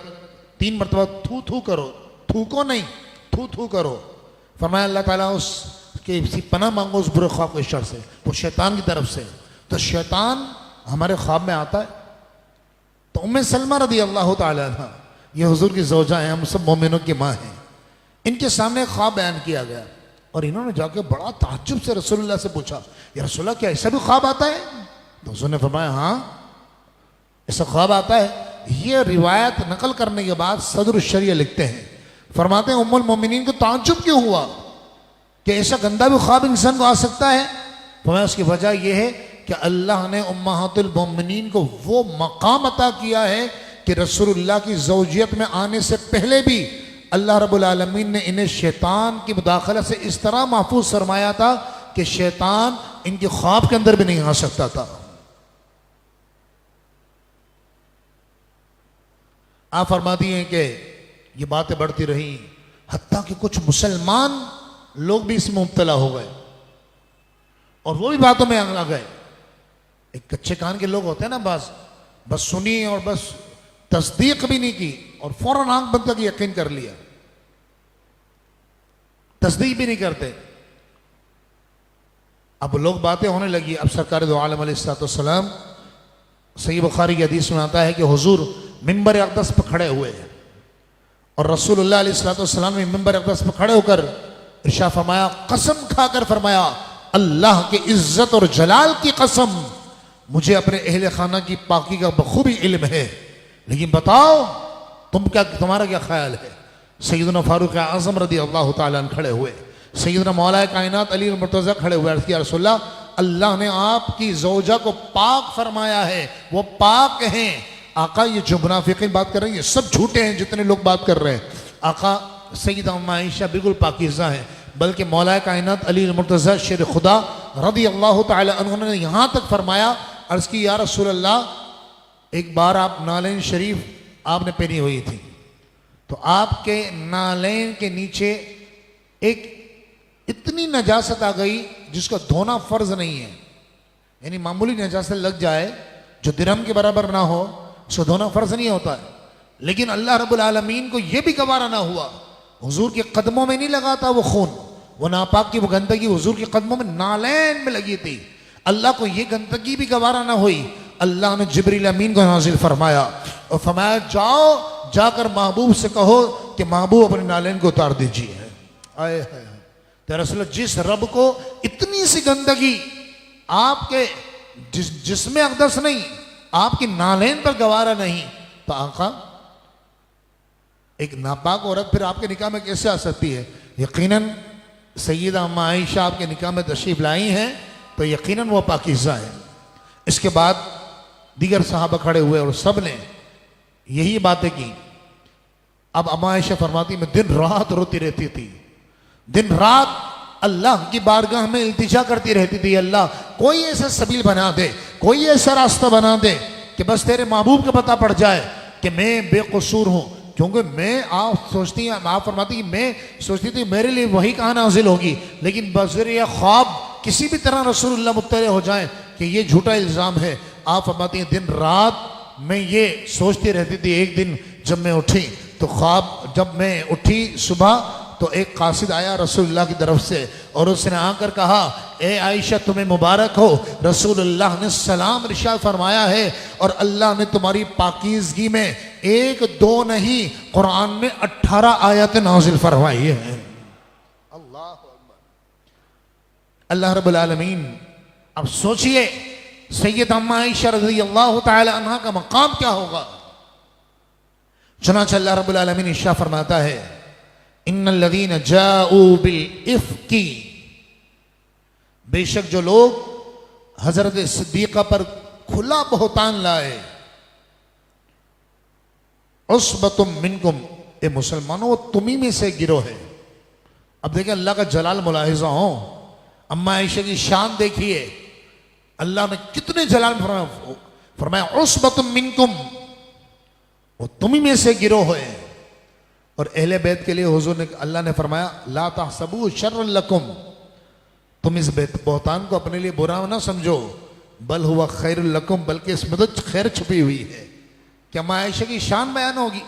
3 मरतबा थू थू करो, थूको नहीं, थू थू करो। फरमाया अल्लाह ताला उसके पनाह मांगो उस बुरे ख्वाब के शर से, वो शैतान की तरफ से। तो शैतान हमारे ख्वाब में आता है। तो उम्मे सलमा रज़ी अल्लाह ताला अन्हा, ये हुजूर की ज़ौजा हैं, हम सब मोमिनों की माँ हैं, इनके सामने ख्वाब बयान किया गया और इन्होंने जाके बड़ा ताज्जुब से रसूलुल्लाह से पूछा, या रसूलुल्लाह क्या ऐसा भी ख्वाब आता है? तो हुजूर ने फरमाया हाँ ऐसा ख्वाब आता है। ये रिवायत नकल करने के बाद सदर शरिया लिखते हैं, फरमाते हैं उम्मुल मोमिनीन को ताज्जुब क्यों हुआ कि ऐसा गंदा भी ख्वाब इंसान को आ सकता है? फरमाया उसकी वजह यह है कि अल्लाह ने उम्महातुल मोमिनीन को वो मकाम अता किया है कि रसूलुल्लाह की ज़ौजियत में आने से पहले भी अल्लाह रब्बुल आलमीन ने इन्हें शैतान की मुदाखलत से इस तरह महफूज फरमाया था कि शैतान इनके ख्वाब के अंदर भी नहीं आ सकता था। आप फरमाती हैं कि ये बातें बढ़ती रही, हत्ता कि कुछ मुसलमान लोग भी इसमें मुब्तला हो गए और वो भी बातों में आ गए। एक कच्चे कान के लोग होते हैं ना, बस सुनी और बस तस्दीक भी नहीं की और फौरन आंख बंद करके यकीन कर लिया, तस्दीक भी नहीं करते। अब लोग बातें होने लगी। अब सरकार दो आलम अलैहिस्सलाम, सही बुखारी की हदीस में आता है कि हुजूर मिंबर अक़दस पर खड़े हुए और रसूलुल्लाह अलैहिस्सलाम ने मिंबर अक़दस पर खड़े होकर इरशाद फरमाया, कसम खाकर फरमाया, अल्लाह के इज्जत और जलाल की कसम, मुझे अपने अहले खाना की पाकी का बखूबी इल्म है, लेकिन बताओ तुम्हारा क्या ख्याल है? सैयदना फारूक आज़म रज़ी अल्लाह ताला अन्हु खड़े हुए, सैयदना मौलाए कायनात अली मुर्तज़ा खड़े हुए। अर्ज़ किया रसूलल्लाह, अल्लाह ने आपकी ज़ौजा को पाक फरमाया है, वो पाक हैं। आका ये जो मुनाफिकीन बात कर रहे हैं ये सब झूठे हैं, जितने लोग बात कर रहे हैं। आका सैयदा उम्मा आयशा बिल्कुल पाकीज़ा हैं, बल्कि मौलाए कायनात अली मुर्तज़ा शेर खुदा रज़ी अल्लाह ताला अन्हु ने यहाँ तक फरमाया, अर्ज़ की या रसूल अल्लाह, एक बार आप नालैन शरीफ आपने पहनी हुई थी, तो आपके नालैन के नीचे एक इतनी नजासत आ गई जिसका धोना फर्ज नहीं है, यानी मामूली नजासत लग जाए जो दिरहम के बराबर ना हो, उसको धोना फर्ज नहीं होता है। लेकिन अल्लाह रब्बुल आलमीन को यह भी गवारा ना हुआ, हुजूर के कदमों में नहीं लगा था वो खून, वो नापाक की वो गंदगी हुजूर के कदमों में नालैन में लगी थी। अल्लाह को ये गंदगी भी गवारा ना हुई। अल्लाह ने जिब्रील अमीन को नाजिल फरमाया और फरमाया, जाओ जाकर महबूब से कहो कि महबूब अपने नालैन को उतार दीजिए। आए दरअसल जिस रब को इतनी सी गंदगी आपके जिसमें अक़दस नहीं, आपकी नालैन पर गवारा नहीं, तो आका एक नापाक औरत फिर आपके निकाह में कैसे आ सकती है? यकीनन सैयदा अम्मा आयशा आपके निकाह में तशरीफ लाई हैं तो यकीनन वो पाकीज़ा है। इसके बाद दीगर सहाबा खड़े हुए और सब ने यही बातें की। अब अम्मा आयशा फरमाती मैं दिन रात रोती रहती थी, दिन रात अल्लाह की बारगाह में इल्तिजा करती रहती थी, अल्लाह कोई ऐसा सबील बना दे, कोई ऐसा रास्ता बना दे कि बस तेरे महबूब को पता पड़ जाए कि मैं बेकसूर हूं। क्योंकि मैं आप फरमाती मैं सोचती थी मेरे लिए वही कहाँ नाजिल होगी, लेकिन बज़रिया ख्वाब किसी भी तरह रसूलुल्लाह मुत्तले हो जाए कि ये झूठा इल्ज़ाम है। आप फरमाती हैं दिन रात मैं ये सोचती रहती थी। एक दिन जब मैं उठी तो ख्वाब, जब मैं उठी सुबह तो एक कासिद आया रसूलुल्लाह की तरफ से और उसने आकर कहा, ए आयशा तुम्हें मुबारक हो, रसूलुल्लाह ने सलाम इरशाद फरमाया है और अल्लाह ने तुम्हारी पाकीज़गी में एक दो नहीं कुरान में 18 आयत नाजिल फरमाई है। अल्लाह अल्लाह रब्बुल आलमीन। अब सोचिए सैयद अम्मा आयशा रज़ियल्लाहु तआला अन्हा का मकाम क्या होगा। चुनांचे अल्लाह रब्बुल आलमीन इरशाद फरमाता है, इन्नल्लज़ीना जाऊ बिल इफ्की, बेशक जो लोग हजरत सिद्दीक़ा पर खुला बहतान लाए, उसबतुम मिनकुम, ए मुसलमानों वो तुम्ही में से गिरोह है। अब देखिए अल्लाह का जलाल मुलाहिजा हो, अम्मा आयशा की शान देखिए, अल्लाह ने कितने जलाल फरमाया उसबतुम मिनकुम, वो तुम्ही में से गिरोह है। और अहले बैत के लिए हुजूर ने अल्लाह ने फरमाया ला तहसबू शर्रन लकुम, तुम इस बहतान को अपने लिए बुरा ना समझो, बल हुआ खैरुल लकुम, बल्कि इसमें तो खैर छुपी हुई है। क्या अम्मा आयशा की शान बयान होगी।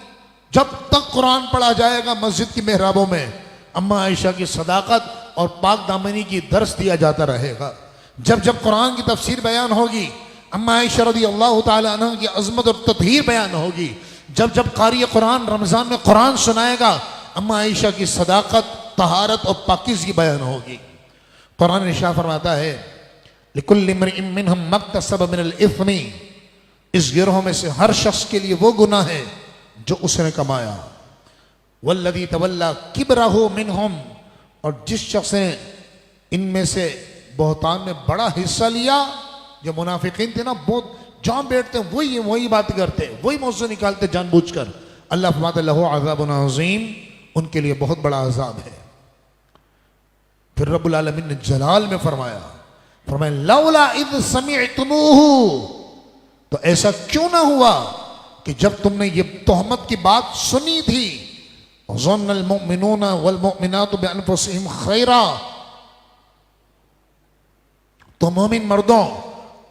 जब तक कुरान पढ़ा जाएगा मस्जिद की मेहराबों में, अम्मा आयशा की सदाकत और पाक दामनी की दर्स दिया जाता रहेगा। जब जब कुरान की तफसीर बयान होगी, अम्मा आयशा रज़ियल्लाहु तआला अन्हा की अज़मत और तत्हीर बयान होगी। जब जब कारी कुरान रमजान में कुरान सुनाएगा, अम्मा आयशा की सदाकत, तहारत और पाकीज़गी बयान होगी। कुरान इरशाद फरमाता है, लिकुल्लि इम्रिइन मिनहुम मक्तसब मिनल इस्मी, इस गिरोह में से हर शख्स के लिए वो गुनाह है जो उसने कमाया। वल्लज़ी तवल्ला किब्रहु मिनहुम, और जिस शख्स ने इनमें से बहतान में बड़ा हिस्सा लिया, जो मुनाफिकीन थे ना, बहुत जहां बैठते हैं वही बात करते हैं, वही मौजू निकालते जानबूझकर। अल्लाह फरमाता लहू अज़ाबुन अज़ीम, उनके लिए बहुत बड़ा अजाब है। फिर रब्बुल आलमीन ने जलाल में फरमाया लौला इज़ समिअतमूहु, तो ऐसा क्यों ना हुआ कि जब तुमने ये तोहमत की बात सुनी थी, ज़न्नल मुमिनूना वल मुमिनातु बिअनफुसिहिम खैरा, तो मोमिन मर्दों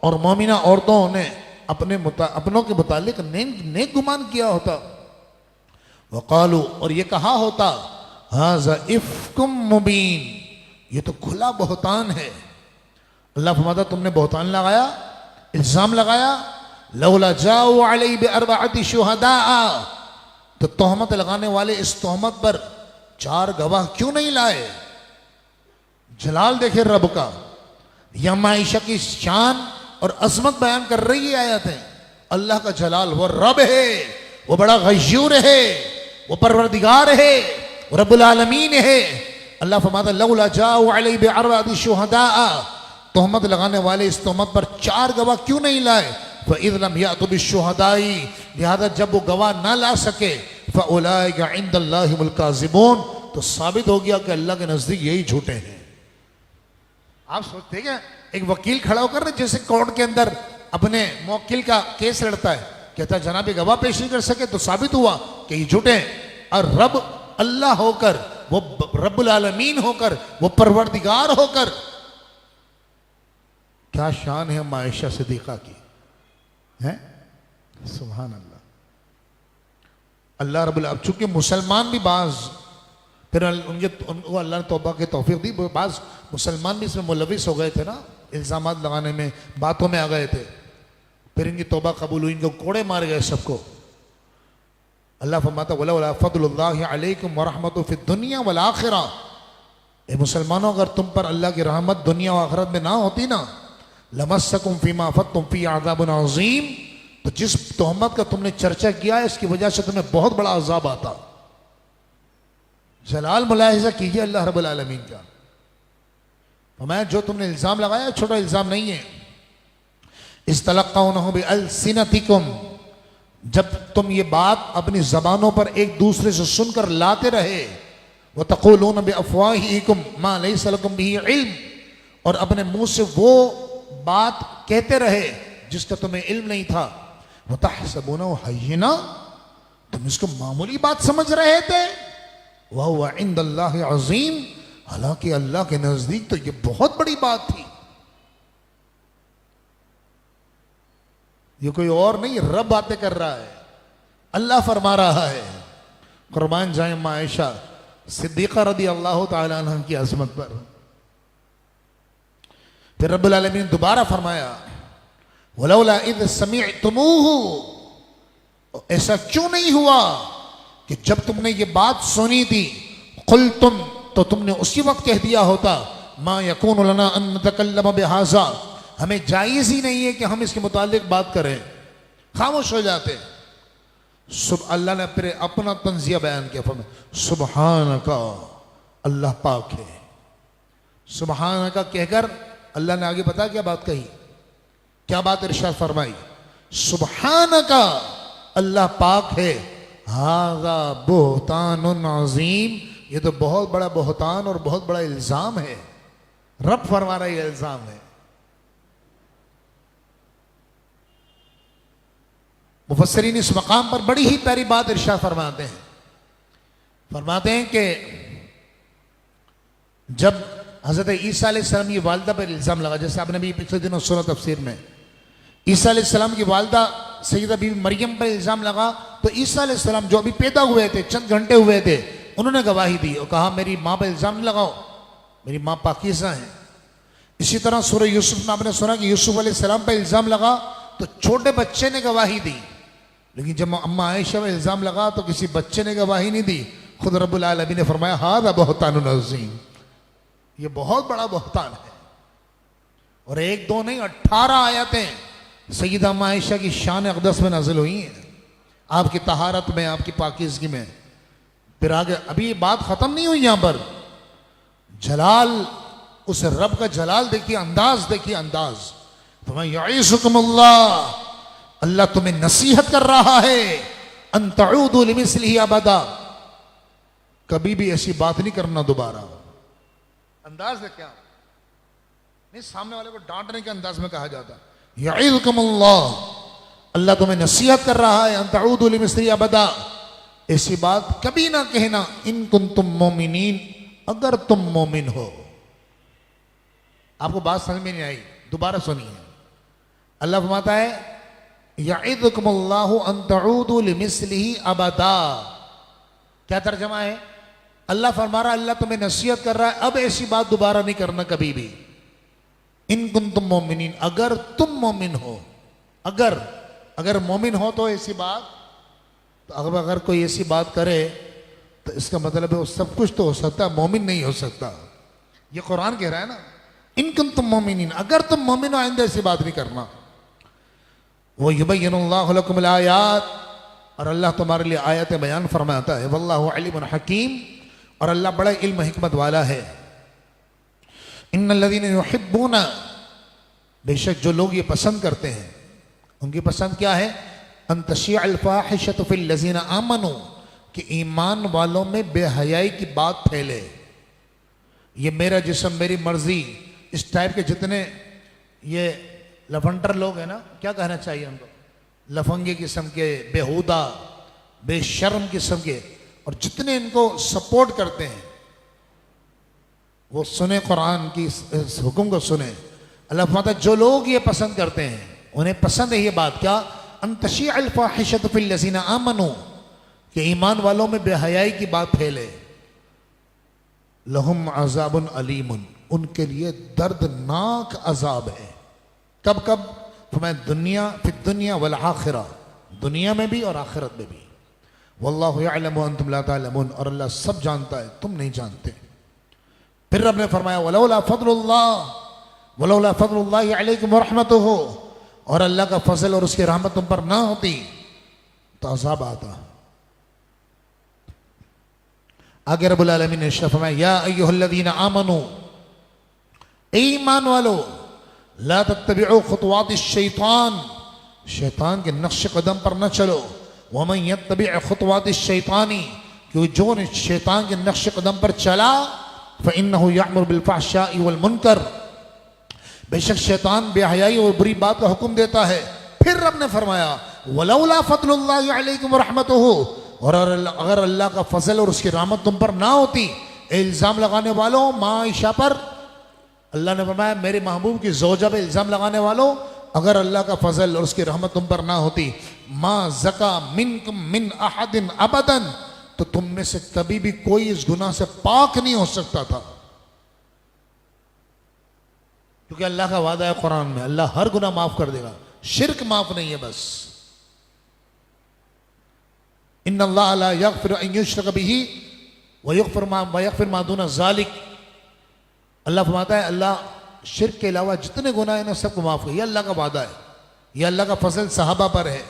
और मोमिना औरतों ने अपनों के मुतालिक नेक गुमान किया होता। वक़ालू, और ये कहा होता, हाज़ा इफ़्कुम मुबीन, ये तो खुला बहतान है। अल्लाह फरमाता तुमने बहतान लगाया, इल्ज़ाम लगाया, लौला जाऊ अलैहि बिअरबअति शुहदा, तो तोहमत लगाने वाले इस तोहमत पर 4 गवाह क्यों नहीं लाए। जलाल देखे रब का। अम्मा आयशा की शान और अजमत बयान कर रही है आयतें। अल्लाह का जलाल, वो रब है, वो बड़ा गयूर है, वो परवरदिगार है, वो रब्बुल आलमीन है। अल्लाह फरमाता लौला जाऊ अलैहि बिअरबअति शुहदा, तोहमत लगाने वाले इस तोहमत पर 4 गवाह क्यों नहीं लाए। फ़इज़ लम यातु बिश्शुहदाई, लिहाजा जब वो गवाह ना ला सके, फ़उलाइका इंदल्लाहि हुमुल काज़िबून, तो साबित हो गया कि अल्लाह के नजदीक यही झूठे हैं। आप सोचते हैं एक वकील खड़ा होकर जैसे कोर्ट के अंदर अपने मौकिल का केस लड़ता है, कहता है जनाब गवाह पेश नहीं कर सके तो साबित हुआ कि ये झूठे हैं। और रब अल्लाह होकर, वो रब्बुल आलमीन होकर, वो परवरदिगार होकर, क्या शान है अम्मा आयशा सिद्दीक़ा की है। सुभान अल्लाह। अल्लाह रब्बुल, अब चूंकि मुसलमान भी बाज, फिर उनको अल्लाह ने तौबा की तौफीक दी, बाज मुसलमान भी इसमें मुलविस हो गए थे ना, इल्ज़ामात लगाने में, बातों में आ गए थे। फिर इनकी तौबा कबूल हुई, इनको कोड़े मारे गए सबको। अल्लाह फरमाता वलौला फज़लुल्लाहि अलैकुम व रहमतुहु फिद दुनिया वल आखिरा, ए मुसलमानों अगर तुम पर अल्लाह की रहमत दुनिया और आखिरत में ना होती ना, लमस्सकुम फीमा अफ़दतुम फी अज़ाबुन अज़ीम, तो जिस तोहमत का तुमने चर्चा किया है इसकी वजह से तुम्हें बहुत बड़ा अजाब आता। जलाल मुलाहिजा कीजिए अल्लाह रब्बुल आलमीन का। फरमाया जो तुमने इल्ज़ाम लगाया छोटा इल्ज़ाम नहीं है। इस्तलक़ौनहु बिअल्सिनतिकुम, जब तुम ये बात अपनी जबानों पर एक दूसरे से सुनकर लाते रहे, व तक़ूलून बिअफ़वाहिकुम मा लैसा लकुम बिही इल्म, और अपने मुंह से वो बात कहते रहे जिसका तुम्हें इल्म नहीं था। व तहसबूनहु हय्यना, तुम इसको मामूली बात समझ रहे थे। व हुवा इंदल्लाहि अज़ीम, हालांकि अल्लाह के नजदीक तो ये बहुत बड़ी बात थी। ये कोई और नहीं, रब बातें कर रहा है, अल्लाह फरमा रहा है। कुर्बान जाए मां आयशा सिद्दीक़ा रदी अल्लाह तआला अन्हा की अज़मत पर। फिर रब्बुल आलमीन ने दोबारा फरमाया वलौला इज़ समिअतमूहु, ऐसा क्यों नहीं हुआ कि जब तुमने ये बात सुनी थी, कुल्तुम, तो तुमने उसी वक्त कह दिया होता, मा यकूनु लना अन नतकल्लम बिहाज़ा, हमें जायज़ ही नहीं है कि हम इसके मुतालिक बात करें, खामोश हो जाते। अल्लाह ने फिर अपना तंजिया बयान किया, फरमाया सुब्हानका, अल्लाह पाक है। सुब्हानका कहकर अल्लाह ने आगे पता क्या बात कही, क्या बात इरशाद फरमाई, सुब्हानका, अल्लाह पाक है, हाज़ा बुहतानुन अज़ीम, ये तो बहुत बड़ा बुहतान और बहुत बड़ा इल्जाम है। रब फरमा रहा है इल्जाम है। मुफस्सिरीन इस मकाम पर बड़ी ही प्यारी बात इरशाद फरमाते हैं कि जब हजरत ईसा अलैहिस्सलाम की वालिदा पर इल्जाम लगा, जैसे आपने भी पिछले दिनों सुना तफसीर में, ईसा अलैहिस्सलाम की वालिदा सैयदा बीबी मरियम पर इल्जाम लगा, तो ईसा अलैहिस्सलाम जो अभी पैदा हुए थे, चंद घंटे हुए थे, उन्होंने गवाही दी और कहा मेरी माँ पर इल्जाम नहीं लगाओ, मेरी माँ पाकीज़ा है। इसी तरह सूरह यूसुफ में आपने सुना कि यूसुफ अलैहिस्सलाम पर इल्जाम लगा तो छोटे बच्चे ने गवाही दी, लेकिन जब अम्मा आयशा में इल्जाम लगा तो किसी बच्चे ने गवाही नहीं दी। खुद रब्बुल आलमीन ने फरमाया हाज़ा बुहतानुन अज़ीम, ये बहुत बड़ा बुहतान है। और एक दो नहीं 18 आयतें सैयदा अम्मा आयशा की शान अक़दस में नाज़िल हुई हैं, आपकी तहारत में, आपकी पाकीज़गी में। फिर आगे अभी बात खत्म नहीं हुई, यहां पर जलाल, उस रब का जलाल देखिए, अंदाज देखिए, अंदाज। फरमाया यईसुकुमुल्लाह, अल्लाह तुम्हें नसीहत कर रहा है, अन तऊदू लिमिस्लिही अबदा, कभी भी ऐसी बात नहीं करना दोबारा। अंदाज देखिए, नहीं सामने वाले को डांटने के अंदाज में कहा जाता, यईसुकुमुल्लाह, अल्लाह तुम्हें नसीहत कर रहा है, अन तऊदू लिमिस्लिही अबदा, ऐसी बात कभी ना कहना, इन कुंतुम मोमिनीन, अगर तुम मोमिन हो। आपको बात समझ में नहीं आई, दोबारा सुनिए। अल्लाह फरमाता है यईदुकुमुल्लाहु अन तऊदू लिमिस्लिही अबदा, क्या तर्जमा है? अल्लाह फरमा रहा है, अल्लाह तुम्हें नसीहत कर रहा है, अब ऐसी बात दोबारा नहीं करना कभी भी। इन कुंतुम मोमिनीन, अगर तुम मोमिन हो, अगर मोमिन हो तो ऐसी बात, तो अगर कोई ऐसी बात करे तो इसका मतलब है वो सब कुछ तो हो सकता है, मोमिन नहीं हो सकता। ये कुरान कह रहा है ना, इन कुंतुम मोमिनीन, अगर तुम मोमिन हो आइंदा ऐसी बात नहीं करना। वो युबय्यिनुल्लाहु लकुमुल आयात, और अल्लाह तुम्हारे लिए आयतें बयान फरमाता है। वल्लाहु अलीमुन हकीम, और अल्लाह बड़ा इल्म हिकमत वाला है। इन्नल्लज़ीना युहिब्बूना, बेशक जो लोग ये पसंद करते हैं, उनकी पसंद क्या है? अन तशिअल फाहिशतु फिल लज़ीना आमनू, कि ईमान वालों में बेहयाई की बात फैले। ये मेरा जिस्म मेरी मर्जी, इस टाइप के जितने ये लफंटर लोग हैं ना, क्या कहना चाहिए उनको, लफंगे किस्म के, बेहुदा बेशर्म किस्म के, और जितने इनको सपोर्ट करते हैं वो सुने कुरान की इस हुक्म को सुने। अल्लाह फरमाता है जो लोग ये पसंद करते हैं, उन्हें पसंद है ये बात, क्या? अन तशिअल फाहिशतु फिल लज़ीना आमनू, कि ईमान वालों में बेहयाई की बात फैले। लहुम अज़ाबुन अलीमुन, उनके लिए दर्दनाक अजाब है। कब कब? फरमाया दुनिया, फिर दुनिया वल आखिरा, दुनिया में भी और आखिरत में भी। वल्लाहु यअलमु व अंतुम ला तअलमून, और अल्लाह सब जानता है, तुम नहीं जानते। फिर रब ने फरमाया वलौला फज़लुल्लाहि अलैकुम व रहमतुहु, और अल्लाह का फजल और उसकी रहमत तुम पर ना होती तो अज़ाब आता। आगे रब्बुल आलमीन ने फरमाया या अय्युहल्लज़ीना आमनू, ईमान वालो, ला तत्तबिउ खुतवातिश शैतान, शैतान के नक्श कदम पर न चलो। वमन यत्तबि खुतवातिश शैतानी, क्योंकि जो शैतान के नक्श कदम पर चला फ़इन्नहु यअमुरु बिल फ़हशाइ वल मुनकर, बेशक शैतान बेहयाई और बुरी बात का हुक्म देता है। फिर रब ने फरमाया वलौला फ़ज़लुल्लाहि अलैकुम व रहमतुहु, और अगर अल्लाह का फजल और उसकी रहमत तुम पर ना होती, इल्ज़ाम लगाने वालों माँ आयशा पर, अल्लाह ने फरमाया मेरे महबूब की ज़ौजा पे इल्ज़ाम लगाने वालों, अगर अल्लाह का फजल और उसकी रहमत तुम पर ना होती, माँ ज़का मिनकुम मिन अहदिन अबदन, तो तुम में से कभी भी कोई इस गुनाह से पाक नहीं हो सकता था। क्योंकि अल्लाह का वादा है कुरान में, अल्लाह हर गुनाह माफ कर देगा, शिर्क माफ नहीं है बस। इन्नल्लाह ला यग़फ़िरु अन युश्रक बिही व यग़फ़िरु मा दूना ज़ालिक, अल्लाह फरमाता है अल्लाह शिर्क के अलावा जितने गुनाह हैं ना सबको माफ कर, यह अल्लाह का वादा है, यह अल्लाह का फजल सहाबा पर है,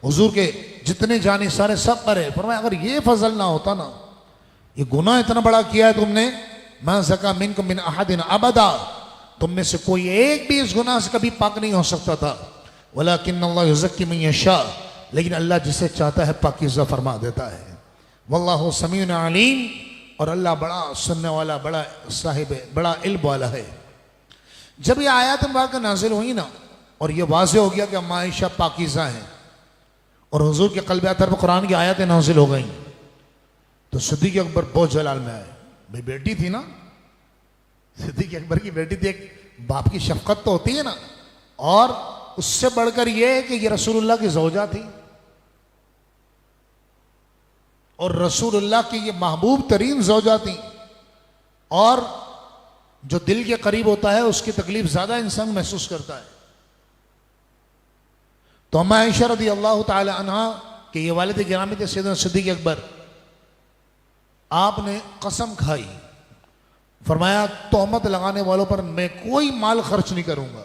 हुजूर के जितने जाने सारे सब पर है। फरमाया अगर ये फजल ना होता ना, ये गुनाह इतना बड़ा किया है तुमने, मा ज़का मिनकुम मिन अहदिन अबदा, तुम में से कोई एक भी इस गुनाह से कभी पाक नहीं हो सकता था। वलाकिन्नल्लाह युज़क्की मन यशा, लेकिन अल्लाह जिसे चाहता है पाकीज़ा फरमा देता है। वल्लाहु समीउन अलीम, और अल्लाह बड़ा सुनने वाला, बड़ा साहिब, बड़ा इल्म वाला है। जब ये आयत मुबारक नाजिल हुई ना, और ये वाज़ेह हो गया कि अम्मा आयशा पाकीज़ा हैं, और हुजूर के क़ल्ब अतर पर कुरान की आयतें नाजिल हो गई, तो सिद्दीक़ अकबर बहुत जलाल में आए। भाई बेटी थी ना, सिद्दीक़ अकबर की बेटी थी, एक बाप की शफकत तो होती है ना, और उससे बढ़कर यह है कि ये रसूलुल्लाह की ज़ौजा थी, और रसूलुल्लाह की ये महबूब तरीन ज़ौजा थी, और जो दिल के करीब होता है उसकी तकलीफ ज़्यादा इंसान महसूस करता है। तो अम्मा आयशा रज़ी अल्लाह ताला अन्हा के ये वालिद गिरामी थे सैयदना सिद्दीक़ अकबर, आपने कसम खाई, फरमाया तोहमत लगाने वालों पर मैं कोई माल खर्च नहीं करूंगा।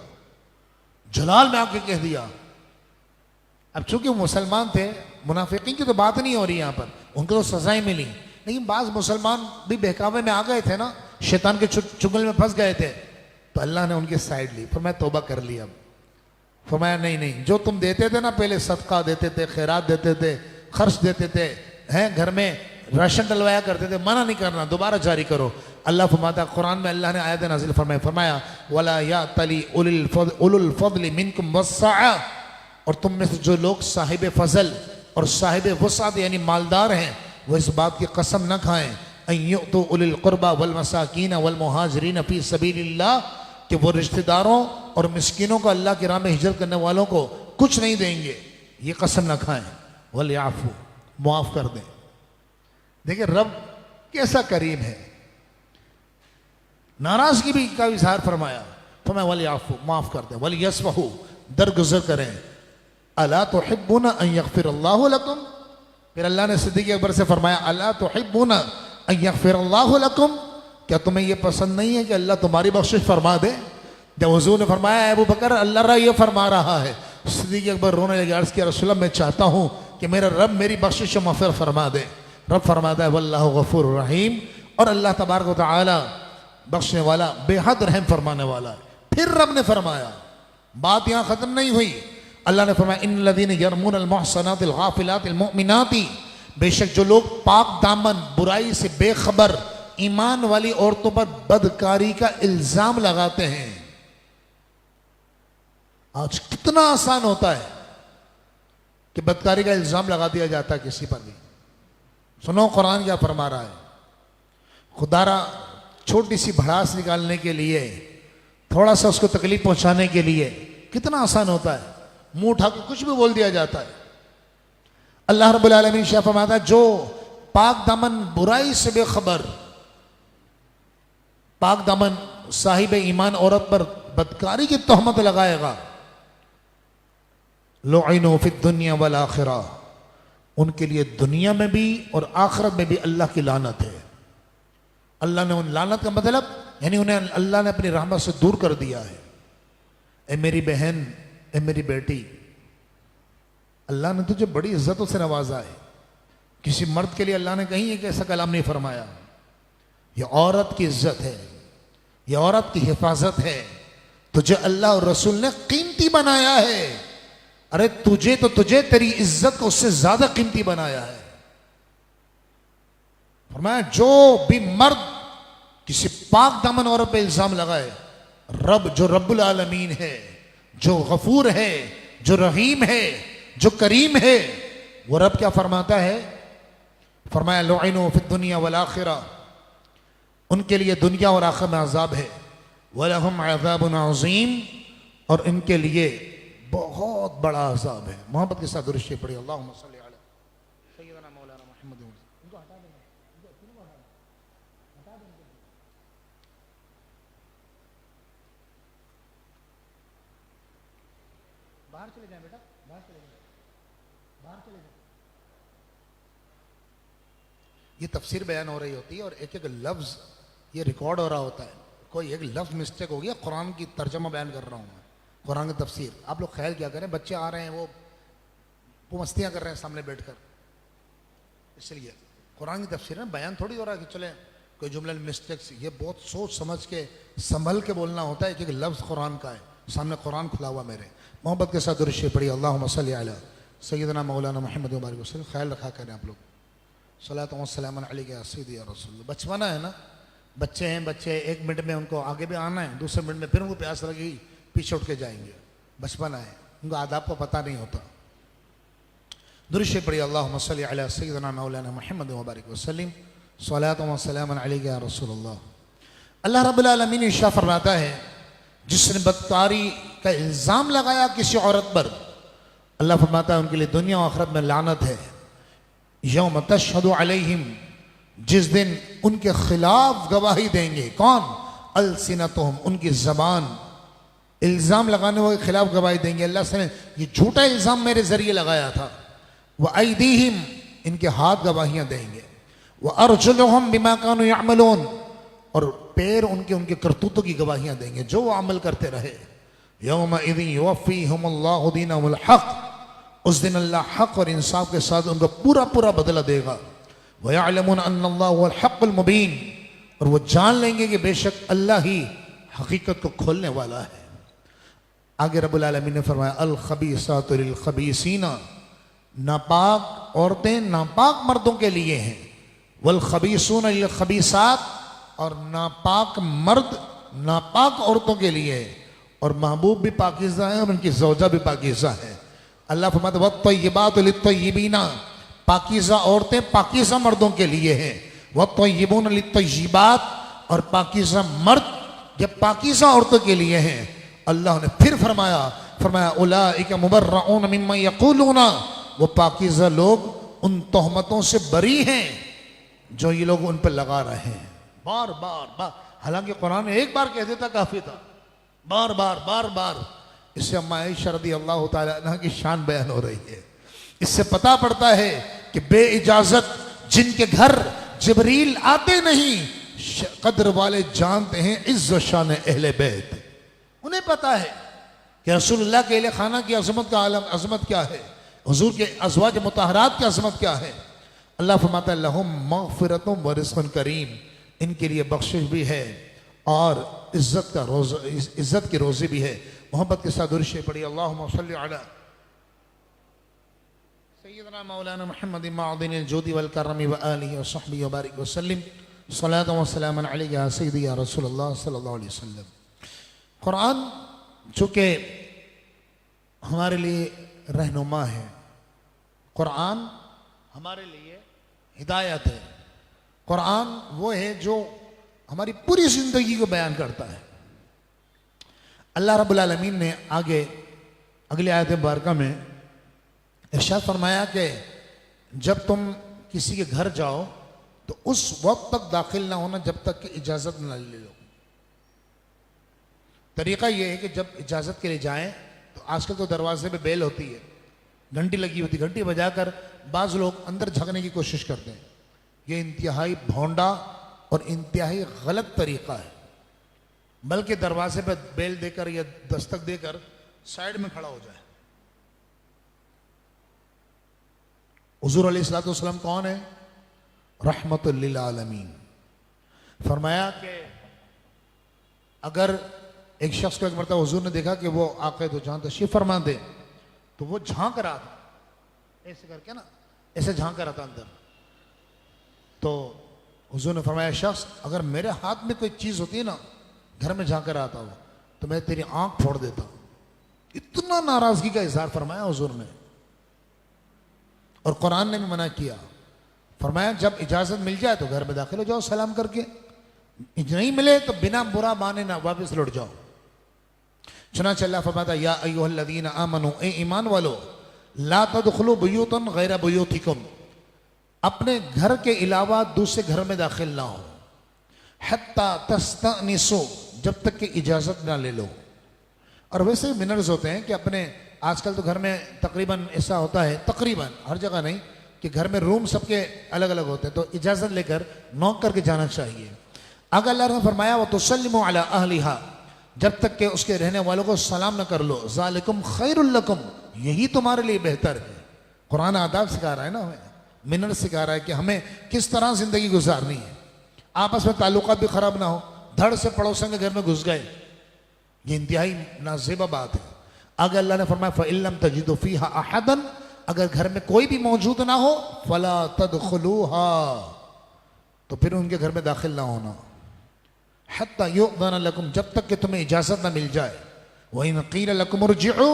जलाल में आके कह दिया। अब चूंकि मुसलमान थे, मुनाफिकीन की तो बात नहीं हो रही यहाँ पर, उनको तो सजाएं मिली, लेकिन बाज़ मुसलमान भी बहकावे में आ गए थे ना, शैतान के चुगल में फंस गए थे, तो अल्लाह ने उनकी साइड ली। फरमाया तौबा कर ली। अब फरमाया नहीं नहीं, जो तुम देते थे ना, पहले सदका देते थे, खैरात देते थे, खर्च देते थे, हैं घर में राशन डलवाया करते थे, मना नहीं करना, दोबारा जारी करो। अल्लाह फरमाता कुरान में, अल्लाह ने आयत नाज़िल फरमाया वला या तली उलुल फज़ल मिनकुम वस्सअ, और तुम में से जो लोग साहिब फजल और साहिब वसात यानी मालदार हैं, वो इस बात की कसम न खाएं अन युतु उलिल कुर्बा वल मसाकीन वल मुहाजिरीन फी सबीलिल्लाह, कि वो रिश्तेदारों और मिस्किनों को अल्लाह की राह में हिजरत करने वालों को कुछ नहीं देंगे, ये कसम न खाएं। वल याफू, मुआफ़ कर दें। देखिए रब कैसा करीम है, नाराजगी भी का इजहार फरमाया, तो मैं वल याफू, माफ़ कर दें, वल यस्फहू, दरगुजर करें, अला तुहिब्बूना अन यग़फ़िरल्लाहु लकुम, फिर अल्लाह ने सिद्दीक़ अकबर से फरमाया अला तुहिब्बूना अन यग़फ़िरल्लाहु लकुम, क्या तुम्हें यह पसंद नहीं है कि अल्लाह तुम्हारी बख्शिश फरमा दे। जब हुज़ूर ने फरमाया अबू बकर अल्लाह ये फरमा रहा है, सिद्दीक़ अकबर रोने लगे, अर्ज़ किया रसूल अल्लाह मैं चाहता हूँ कि मेरा रब मेरी बख्शिश मग़फ़िरत फरमा दे। रब फरमाता है वल्लाहु गफ़ूरुर रहीम, और अल्लाह तबारक व तआला बख्शने वाला, बेहद रहम फरमाने वाला है। फिर रब ने फरमाया, बात यहाँ ख़त्म नहीं हुई, अल्लाह ने फरमाया इन्नल्लज़ीना यरमूनल मुहसनातिल गाफ़िलातिल मुमिनाति, बेशक जो लोग पाक दामन बुराई से बेखबर ईमान वाली औरतों पर बदकारी का इल्ज़ाम लगाते हैं। आज कितना आसान होता है कि बदकारी का इल्ज़ाम लगा दिया जाता है किसी पर भी। सुनो कुरान क्या फरमा रहा है, खुदारा छोटी सी भड़ास निकालने के लिए, थोड़ा सा उसको तकलीफ पहुंचाने के लिए कितना आसान होता है, मुंह उठा के कुछ भी बोल दिया जाता है। अल्लाह रब्बुल आलमीन शाह फरमाता है जो पाक दामन बुराई से बेखबर, पाक दामन साहिब ईमान औरत पर बदकारी की तोहमत लगाएगा, लुइनु फिद दुनिया वल आखिरा, उनके लिए दुनिया में भी और आखिरत में भी अल्लाह की लानत है। अल्लाह ने उन लानत का मतलब यानी उन्हें अल्लाह ने अपनी रहमत से दूर कर दिया है। ए मेरी बहन, ए मेरी बेटी, अल्लाह ने तुझे बड़ी इज्जतों से नवाजा है। किसी मर्द के लिए अल्लाह ने कहीं एक ऐसा कलाम नहीं फरमाया, यह औरत की इज्जत है, यह औरत की हिफाजत है, तुझे अल्लाह और रसूल ने कीमती बनाया है। अरे तुझे तेरी इज्जत को उससे ज्यादा कीमती बनाया है। फरमाया जो भी मर्द किसी पाक दामन औरत पे इल्जाम लगाए, जो रब्बुल आलमीन है, जो गफूर है, जो रहीम है, जो करीम है, वो रब क्या फरमाता है? फरमाया लुइनु फिद दुनिया वल आखिरा, उनके लिए दुनिया और आखिरत में अजाब है। वलहुम अज़ाबुन अज़ीम, और इनके लिए बहुत बड़ा अजाब है। मोहब्बत के साथ दुरूद पढ़िए, अल्लाहुम्मा सल्ली अला सय्यिदना मौलाना मुहम्मद। इनको हटा देना, हटा देना। बाहर चले जाए बेटा, बाहर चले जाए, बाहर चले जाए। ये तफसीर बयान हो रही होती है और एक एक लफ्ज ये रिकॉर्ड हो रहा होता है। कोई एक लफ्ज मिस्टेक हो गया, कुरान की तर्जमा बयान कर रहा हूँ मैं, कुरान की तफसीर। आप लोग ख्याल क्या करें, बच्चे आ रहे हैं वो मस्तियाँ कर रहे हैं सामने बैठकर, इसलिए कुरान की तफसीर में बयान थोड़ी हो रहा है कि चले कोई जुमला मिस्टेक्स। ये बहुत सोच समझ के संभल के बोलना होता है। एक एक लफ्ज कुरान का है, सामने कुरान खुला हुआ मेरे। मोहब्बत के साथ दुरूद पढ़िए, अल्लाहुम्मा सल्ली अला सय्यिदना मौलाना मुहम्मद वबारिक वसल्लम। ख्याल रखा करें आप लोग। सलातो व सलाम अलैका या सय्यदी या रसूल। बचपना है ना, बच्चे हैं, बच्चे 1 मिनट में उनको आगे भी आना है, दूसरे मिनट में फिर उनको प्यास लगेगी, पीछे उठ के जाएंगे। बचपना है, उनको आदाब को पता नहीं होता। दुरूद पढ़िए, अल्लाहुम्मा सल्ली अला सय्यिदना मौलाना मुहम्मद वबारिक वसल्लम। सलातो व सलाम अलैका या रसूलल्लाह। अल्लाह रब्बुल आलमीन ने इरशाद फरमाता है, जिसने बदकारी का इल्ज़ाम लगाया किसी औरत पर, अल्लाह फरमाता है उनके लिए दुनिया और आखिरत में लानत है। यौम तशहदु अलैहिम, जिस दिन उनके खिलाफ गवाही देंगे। कौन? अलसिनतुहुम, उनकी जबान। इल्ज़ाम लगाने वाले के खिलाफ गवाही देंगे। अल्लाह से ये झूठा इल्ज़ाम मेरे जरिए लगाया था। वह अयदीहिम, इनके हाथ गवाहियां देंगे। वह अर्जुलुहुम बिमा कानू यअमलून, और पैर उनके करतूतों की गवाहियां देंगे, जो वो अमल करते रहे। यौम इज़िन युवफ़्फ़ीहुमुल्लाहु दीनहुल हक़, उस दिन अल्लाह हक और इंसाफ के साथ उनको पूरा पूरा बदला देगा। वयअलमून अन्नल्लाहु हुवल हक़्क़ुल मुबीन, और वो जान लेंगे कि बेशक अल्लाह ही हकीकत को खोलने वाला है। आगे रब्बुल आलमीन ने फरमाया, अल खबीसातु लिल खबीसीना, नापाक औरतें नापाक मर्दों के लिए हैं। वल खबीसूना लिल खबीसात, और नापाक मर्द नापाक औरतों के लिए है। और महबूब भी पाकीज़ा है और उनकी ज़ौजा भी पाकीज़ा है। अल्लाह फरमाता है वत्तय्यिबातु लित्तय्यिबीना, पाकीज़ा औरतें पाकीज़ा मर्दों के लिए हैं। वत्तय्यिबूना लित्तय्यिबात, और पाकीज़ा मर्द जब पाकीज़ा औरतों के लिए हैं। अल्लाह ने फिर फरमाया उलाइका मुबर्रऊन मिम्मा यक़ूलूना, वो पाकीज़ा लोग उन तोहमतों से बरी हैं जो ये लोग उन पर लगा रहे हैं। बार बार, हालांकि कुरान ने एक बार कह देता काफी था, बार बार। इससे अम्मा आयशा रज़ी अल्लाह ताला अन्हा की शान बयान हो रही है। इससे पता पड़ता है कि बे इजाजत जिनके घर जिब्रील आते नहीं, कद्र वाले जानते हैं इज्जत शान अहले बैत। उन्हें पता है कि रसूलुल्लाह के अहले खाना की अजमत का आलम, अजमत क्या है, हुजूर के अज़वाज मुतहरात की अजमत क्या है। अल्लाह फरमाता है लहुम मग़फ़िरतुम व रिज़्क़ुन करीम, इनके लिए बख्शिश भी है और इज्जत की रोज़ी भी है। मोहब्बत के साथ दुरूद पढ़िए, अल्लाहुम्मा सल्लि अला सय्यिदना मौलाना मुहम्मद मअदिनिल जुदी वल करमी व आलिहि व सहबिहि व बारिक व सल्लिम। सलातो व सलामन अलैका या सय्यदी या रसूलल्लाह सल्लल्लाहु अलैहि वसल्लम। कुरान चूँकि हमारे लिए रहनुमा है, कुरान हमारे लिए हिदायत है, कुरान वो है जो हमारी पूरी जिंदगी को बयान करता है। अल्लाह रब्बुल आलमीन ने आगे अगली आयत मुबारका में इरशाद फरमाया कि जब तुम किसी के घर जाओ तो उस वक्त तक दाखिल ना होना जब तक कि इजाज़त न ले लो। तरीक़ा यह है कि जब इजाज़त के लिए जाएं तो आजकल तो दरवाजे पे बेल होती है, घंटी लगी होती, घंटी बजाकर बाज़ लोग अंदर झांकने की कोशिश करते हैं। ये इंतहाई भोंडा और इंतहाई गलत तरीक़ा है। बल्कि दरवाजे पर बेल देकर या दस्तक देकर साइड में खड़ा हो जाए। हुजूर अलैहिस्सलातु वस्सलाम कौन है? रहमतुल लिल आलमीन। फरमाया कि अगर एक शख्स को एक मरतबा हुजूर ने देखा कि वो आके तो जहां तशरीफ फरमा दे, तो वो झांक रहा था ऐसे करके ना, ऐसे झांक रहा था अंदर। तो हुजूर ने फरमाया शख्स अगर मेरे हाथ में कोई चीज़ होती है ना, घर में जाकर आता हो तो मैं तेरी आंख फोड़ देता। इतना नाराजगी का इजहार फरमाया हुजूर ने। और कुरान ने भी मना किया, फरमाया जब इजाजत मिल जाए तो घर में दाखिल हो जाओ सलाम करके, नहीं मिले तो बिना बुरा माने ना वापस लौट जाओ। चुनांचे अल्लाह फरमाता या अय्युहल्लज़ीना आमनू, ए ईमान वालो, ला तदखुलू बुयूतन गैरा बुयूतिकुम, अपने घर के अलावा दूसरे घर में दाखिल ना हो, हत्ता तस्तअनिसू, जब तक कि इजाजत ना ले लो। और वैसे मिनर्स होते हैं कि अपने आजकल तो घर में तकरीबन ऐसा होता है, तकरीबन हर जगह नहीं, कि घर में रूम सबके अलग अलग होते हैं, तो इजाजत लेकर नॉक करके जाना चाहिए। अगर अल्लाह ने फरमाया वो तुसल्लिमु अला अहलिहा, जब तक कि उसके रहने वालों को सलाम न कर लो, ज़ालिकुम खैरुल लकुम, यही तुम्हारे लिए बेहतर है। कुरान आदाब सिखा रहा है ना, हमें मिनर सिखा रहा है कि हमें किस तरह जिंदगी गुजारनी है। आपस में ताल्लुकात भी खराब ना हो, धड़ से पड़ोसन के घर में घुस गए, ये इंतहाई नाज़ेबा बात है। अगर अल्लाह ने फरमाया फ़इल्लम तजिदू फ़ीहा अहदन, अगर घर में कोई भी मौजूद ना हो, फला तदखुलूहा, तो फिर उनके घर में दाखिल ना होना, हत्ता युअज़न लकुम, जब तक कि तुम्हें इजाजत ना मिल जाए। व इन क़ील लकुम इरजिऊ,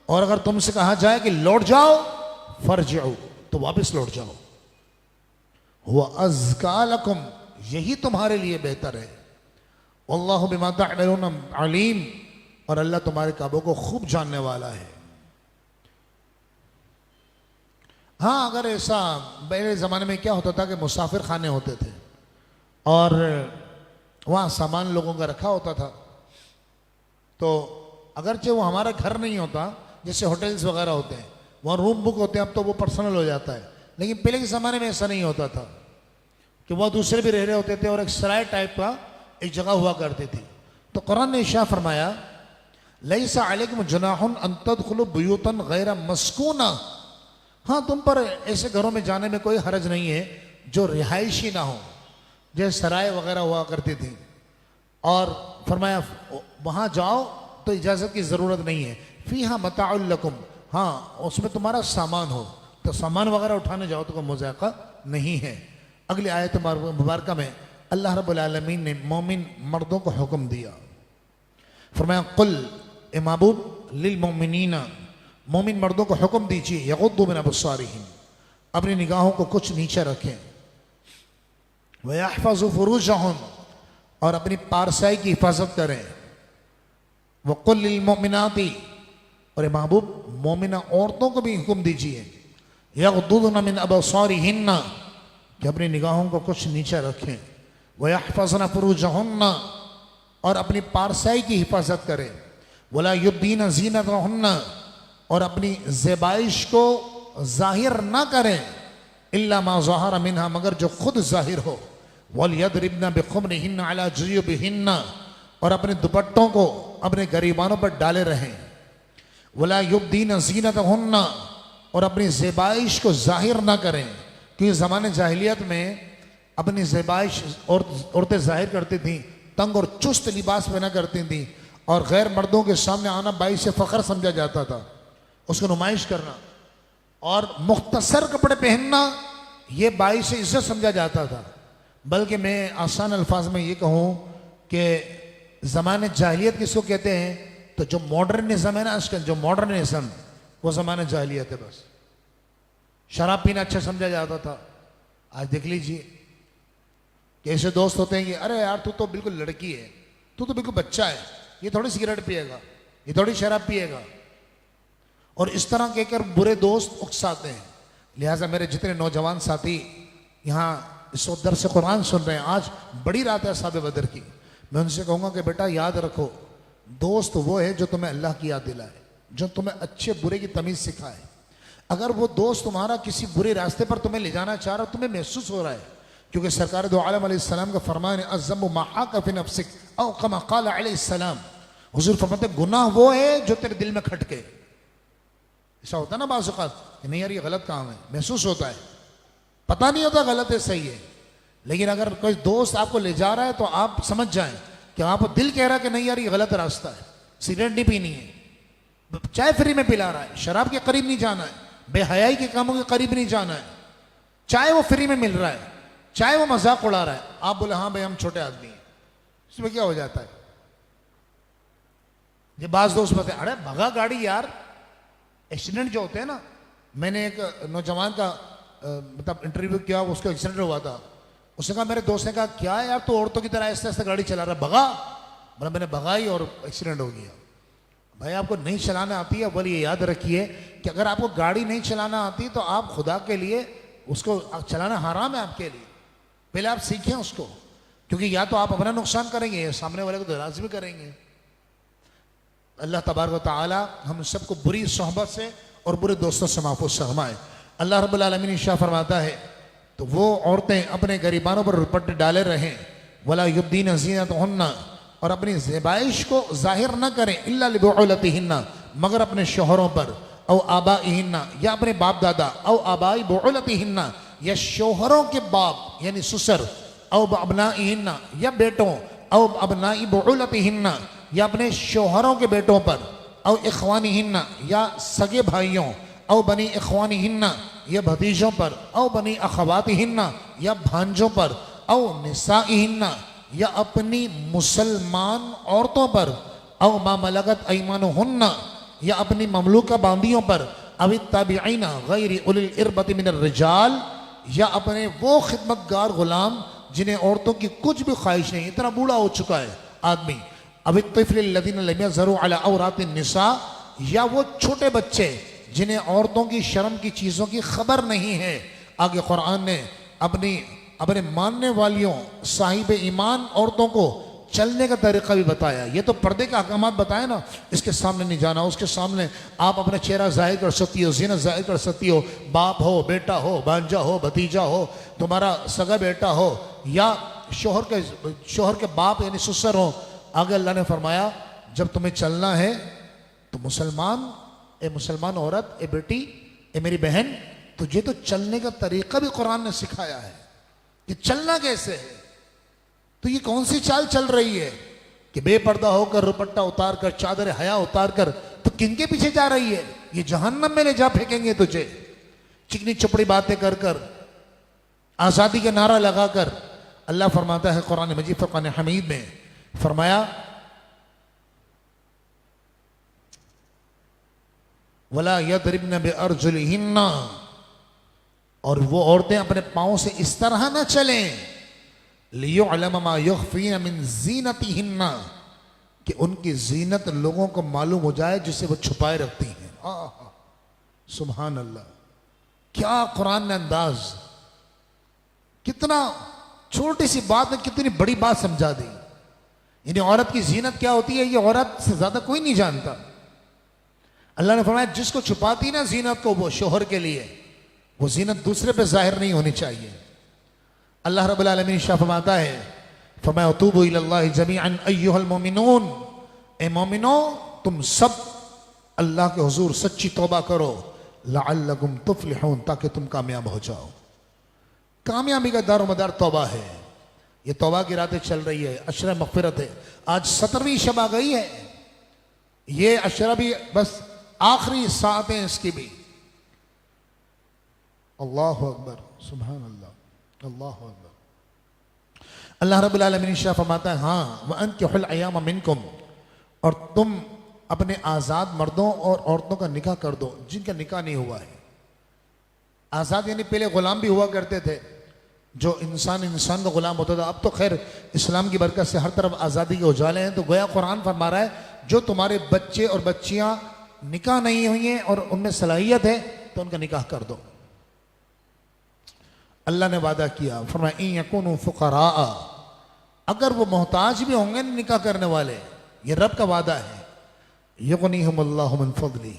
और अगर तुमसे कहा जाए कि लौट जाओ, फरजिऊ, तो वापस लौट जाओ। हुवा अज़का लकुम, यही तुम्हारे लिए बेहतर है। वल्लाहु बिमा तअमलून अलीम, और अल्लाह तुम्हारे कामों को खूब जानने वाला है। हाँ, अगर ऐसा पहले ज़माने में क्या होता था कि मुसाफिर खाने होते थे और वहाँ सामान लोगों का रखा होता था, तो अगरचे वो हमारा घर नहीं होता, जैसे होटल्स वगैरह होते हैं वहाँ रूम बुक होते हैं, अब तो वो पर्सनल हो जाता है, लेकिन पहले के ज़माने में ऐसा नहीं होता था कि वह दूसरे भी रह रहे होते थे और एक सराय टाइप का एक जगह हुआ करती थी। तो कुरान ने इरशाद फरमाया लैसा अलैकुम जुनाहुन अन तदखुलू बुयूतन गैरा मस्कूना, हाँ तुम पर ऐसे घरों में जाने में कोई हरज नहीं है जो रिहायशी ना हो, जैसे सराय वगैरह हुआ करती थी। और फरमाया वहाँ जाओ तो इजाज़त की ज़रूरत नहीं है। फ़ीहा मताउल लकुम, हाँ उसमें तुम्हारा सामान हो, तो सामान वगैरह उठाने जाओ तो कोई मुज़ायक़ा नहीं है। अगली आयत मुबारक में अल्लाह रब्बुल आलमीन ने मोमिन मर्दों को हुक्म दिया, फरमाया कुल ए महबूब लिल मोमिनीना, मोमिन मर्दों को हुक्म दीजिए यगुद्दू मिन अबसारिहिम, अपनी निगाहों को कुछ नीचे रखें, व यहफ़ज़ू फ़ुरूजहुम, और अपनी पारसाई की हिफाजत करें, व कुल लिल मोमिनाती, और महबूब मोमिना औरतों को भी हुक्म दीजिए यगुद्दूना मिन अबसारिहिन्ना, कि अपनी निगाहों को कुछ नीचे रखें, व यहफ़ज़ना फ़ुरूजहुन्ना, और अपनी पारसाई की हिफाजत करें, वला युब्दीना ज़ीनतहुन्ना, और अपनी ज़ेबाइश को ज़ाहिर ना करें, इल्ला मा ज़हरा मिन्हा, मगर जो खुद ज़ाहिर हो, वलयदरिबना बिखुमरिहिन्ना अला जुयूबिहिन्ना, और अपने दुपट्टों को अपने गरीबानों पर डाले रहें, वला युब्दीना ज़ीनतहुन्ना, और अपनी ज़ेबाइश को ज़ाहिर ना करें, क्योंकि ज़माने जाहिलियत में अपनी ज़ेबाइश औरतें ज़ाहिर करती थीं, तंग और चुस्त लिबास पहना करती थीं, और गैर मर्दों के सामने आना बाई से फ़ख्र समझा जाता था, उसको नुमाइश करना, और मुख्तसर कपड़े पहनना ये बाई से इज्जत समझा जाता था। बल्कि मैं आसान अल्फाज में ये कहूँ कि ज़माने जाहिलियत किसको कहते हैं, तो जो मॉडर्निज़म है ना आजकल, जो मॉडर्निज़म, वो ज़माने जाहिलियत है। बस शराब पीना अच्छा समझा जाता था। आज देख लीजिए कि ऐसे दोस्त होते हैं कि अरे यार तू तो बिल्कुल लड़की है, तू तो बिल्कुल बच्चा है, ये थोड़ी सिगरेट पिएगा, ये थोड़ी शराब पिएगा, और इस तरह कहकर बुरे दोस्त उकसाते हैं। लिहाजा मेरे जितने नौजवान साथी यहाँ इस वक्त दर्स कुरान सुन रहे हैं, आज बड़ी रात है असहाब बदर की, मैं उनसे कहूँगा कि बेटा याद रखो, दोस्त वो है जो तुम्हें अल्लाह की याद दिलाए, जो तुम्हें अच्छे बुरे की तमीज़ सिखाए। अगर वो दोस्त तुम्हारा किसी बुरे रास्ते पर तुम्हें ले जाना चाह रहा, तुम्हें महसूस हो रहा है, क्योंकि सरकार दो आलम अलैहिस्सलाम का फरमान है अज़्ज़म्बु मा हाका फी नफ्सिक औ कमा क़ाल अलैहिस्सलाम, हुज़ूर फरमाते गुनाह वो है जो तेरे दिल में खटके। ऐसा होता है ना बाज़ औक़ात कि नहीं यार ये गलत काम है, महसूस होता है, पता नहीं होता गलत है सही है, लेकिन अगर कोई दोस्त आपको ले जा रहा है तो आप समझ जाएं कि आपको दिल कह रहा है कि नहीं यार ये गलत रास्ता है, सिगरेट नहीं पीनी है, चाय फ्री में पिला रहा है, शराब के करीब नहीं जाना है, बेहयाई के कामों के करीब नहीं जाना है, चाय वो फ्री में मिल रहा है, चाहे वो मजाक उड़ा रहा है, आप बोले हाँ भाई हम छोटे आदमी हैं, इसमें क्या हो जाता है? ये बाज दोस्त बताए, अरे भगा गाड़ी यार, एक्सीडेंट जो होते हैं ना, मैंने एक नौजवान का मतलब इंटरव्यू किया, उसका एक्सीडेंट हुआ था। उसने कहा, मेरे दोस्त ने कहा क्या यार तो औरतों की तरह ऐसे ऐसे गाड़ी चला रहा है, भगा। बोला मैंने भगाई और एक्सीडेंट हो गया। भाई आपको नहीं चलाना आती है, बोले ये याद रखिए कि अगर आपको गाड़ी नहीं चलाना आती तो आप खुदा के लिए उसको चलाना हराम है आपके लिए। पहले आप सीखें उसको, क्योंकि या तो आप अपना नुकसान करेंगे या सामने वाले को तो राज भी करेंगे। अल्लाह तबारक व तआला हम सबको बुरी सोहबत से और बुरे दोस्तों से महफूज फरमाए। अल्लाह रब्बुल आलमीन इरशाद फरमाता है, तो वो औरतें अपने गरीबानों पर दुपट्टे डाले रहें, वला युब्दीन ज़ीनतहुन्ना, और अपनी ज़ेबाइश को जाहिर न करें, इल्ला लिबुउलतिहिन्ना, मगर अपने शोहरों पर, औ आबाइहिन्ना, या अपने बाप दादा, औ आबाई बुउलतिहिन्ना, या शोहरों के बाप यानी ससुर, औ अबनाइहिन्ना, या बेटों, औ अबनाई बुउलतिहिन्ना, या अपने शोहरों के बेटों पर, औ इख्वानिहिन्ना, या सगे भाइयों, औ बनी इख्वानिहिन्ना, या भतीजों पर, औ बनी अखवातिहिन्ना, या भांजों पर, औ निसाइहिन्ना, या अपनी मुसलमान औरतों पर, औ मा मलकत ऐमानुहुन्ना, या अपनी ममलूका बांदियों पर, अव ताबिईना गैर उलिल इरबति मिनर रिजाल, या अपने वो खिदमतगार गुलाम जिन्हें औरतों की कुछ भी ख्वाहिश नहीं, इतना बूढ़ा हो चुका है आदमी, अव तिफ़्लिल लज़ीना लम यज़हरू अला औरातिन निसा, या वो छोटे बच्चे जिन्हें औरतों की शर्म की चीज़ों की खबर नहीं है। आगे कुरान ने अपने मानने वालियों साहिब ईमान औरतों को चलने का तरीका भी बताया। ये तो पर्दे के अहकामात बताए ना, इसके सामने नहीं जाना, उसके सामने आप अपना चेहरा जाहिर कर सकती हो, ज़ीनत जाहिर कर सकती हो, बाप हो, बेटा हो, भांजा हो, भतीजा हो, तुम्हारा सगा बेटा हो, या शोहर के बाप यानी ससुर हो। आगे अल्लाह ने फरमाया, जब तुम्हें चलना है तो मुसलमान औरत, ए बेटी, ए मेरी बहन, तुझे तो चलने का तरीका भी कुरान ने सिखाया है कि चलना कैसे है। तो ये कौन सी चाल चल रही है कि बेपर्दा होकर, रुपट्टा उतार कर, चादर हया उतार कर, तो किनके पीछे जा रही है? ये जहन्नम में ले जा फेंकेंगे तुझे, चिकनी चुपड़ी बातें कर कर, आजादी का नारा लगाकर। अल्लाह फरमाता है कुरान मजीद फुरकान हमीद में, फरमाया वला यदरिबन बिअरजुलिहिन्ना, और वो औरतें अपने पांव से इस तरह ना चलें, लियुअलम मा युख्फीन मिन ज़ीनतिहिन्ना, कि उनकी जीनत लोगों को मालूम हो जाए जिसे वो छुपाए रखती हैं। सुभान अल्लाह, क्या कुरान ने अंदाज, कितना छोटी सी बात में कितनी बड़ी बात समझा दी। यानी औरत की जीनत क्या होती है ये औरत से ज्यादा कोई नहीं जानता। अल्लाह ने फरमाया जिसको छुपाती ना जीनत को वो शोहर के लिए, वो जीनत दूसरे पे जाहिर नहीं होनी चाहिए। अल्लाह रब्बुल आलमीन शाह फरमाता है, फरमाया तूबू इलल्लाहि जमीअन अय्युहल मोमिनून, ए मोमिनो तुम सब अल्लाह के हुजूर सच्ची तौबा करो, लअल्लकुम तुफ्लिहून, ताकि तुम कामयाब हो जाओ। कामयाबी का दारोमदार तौबा है। ये तौबा की रातें चल रही है, अशरा मग़फ़िरत है। आज 17वीं शब आ गई है। ये अशरा भी बस आखिरी सातें इसकी भी। अल्लाह अकबर, सुभान अल्लाह, अल्लाह अकबर। अल्लाह रब्बुल आलमीन शाह फरमाता है, हाँ व अनकिहुल अय्याम मिनकुम, और तुम अपने आज़ाद मर्दों और औरतों का निकाह कर दो जिनका निकाह नहीं हुआ है। आज़ाद यानी पहले गुलाम भी हुआ करते थे, जो इंसान का गुलाम होता था। अब तो खैर इस्लाम की बरकत से हर तरफ आज़ादी के उजाले हैं। तो गोया कुरान फरमा रहा है जो तुम्हारे बच्चे और बच्चियां निकाह नहीं हुई हैं और उनमें सलाहियत है तो उनका निकाह कर दो। अल्लाह ने वादा किया, फरमाया इन यकुनु फुकरा, अगर वो मोहताज भी होंगे निकाह करने वाले, ये रब का वादा है। युगनिहुमुल्लाहु मिन फज़ली,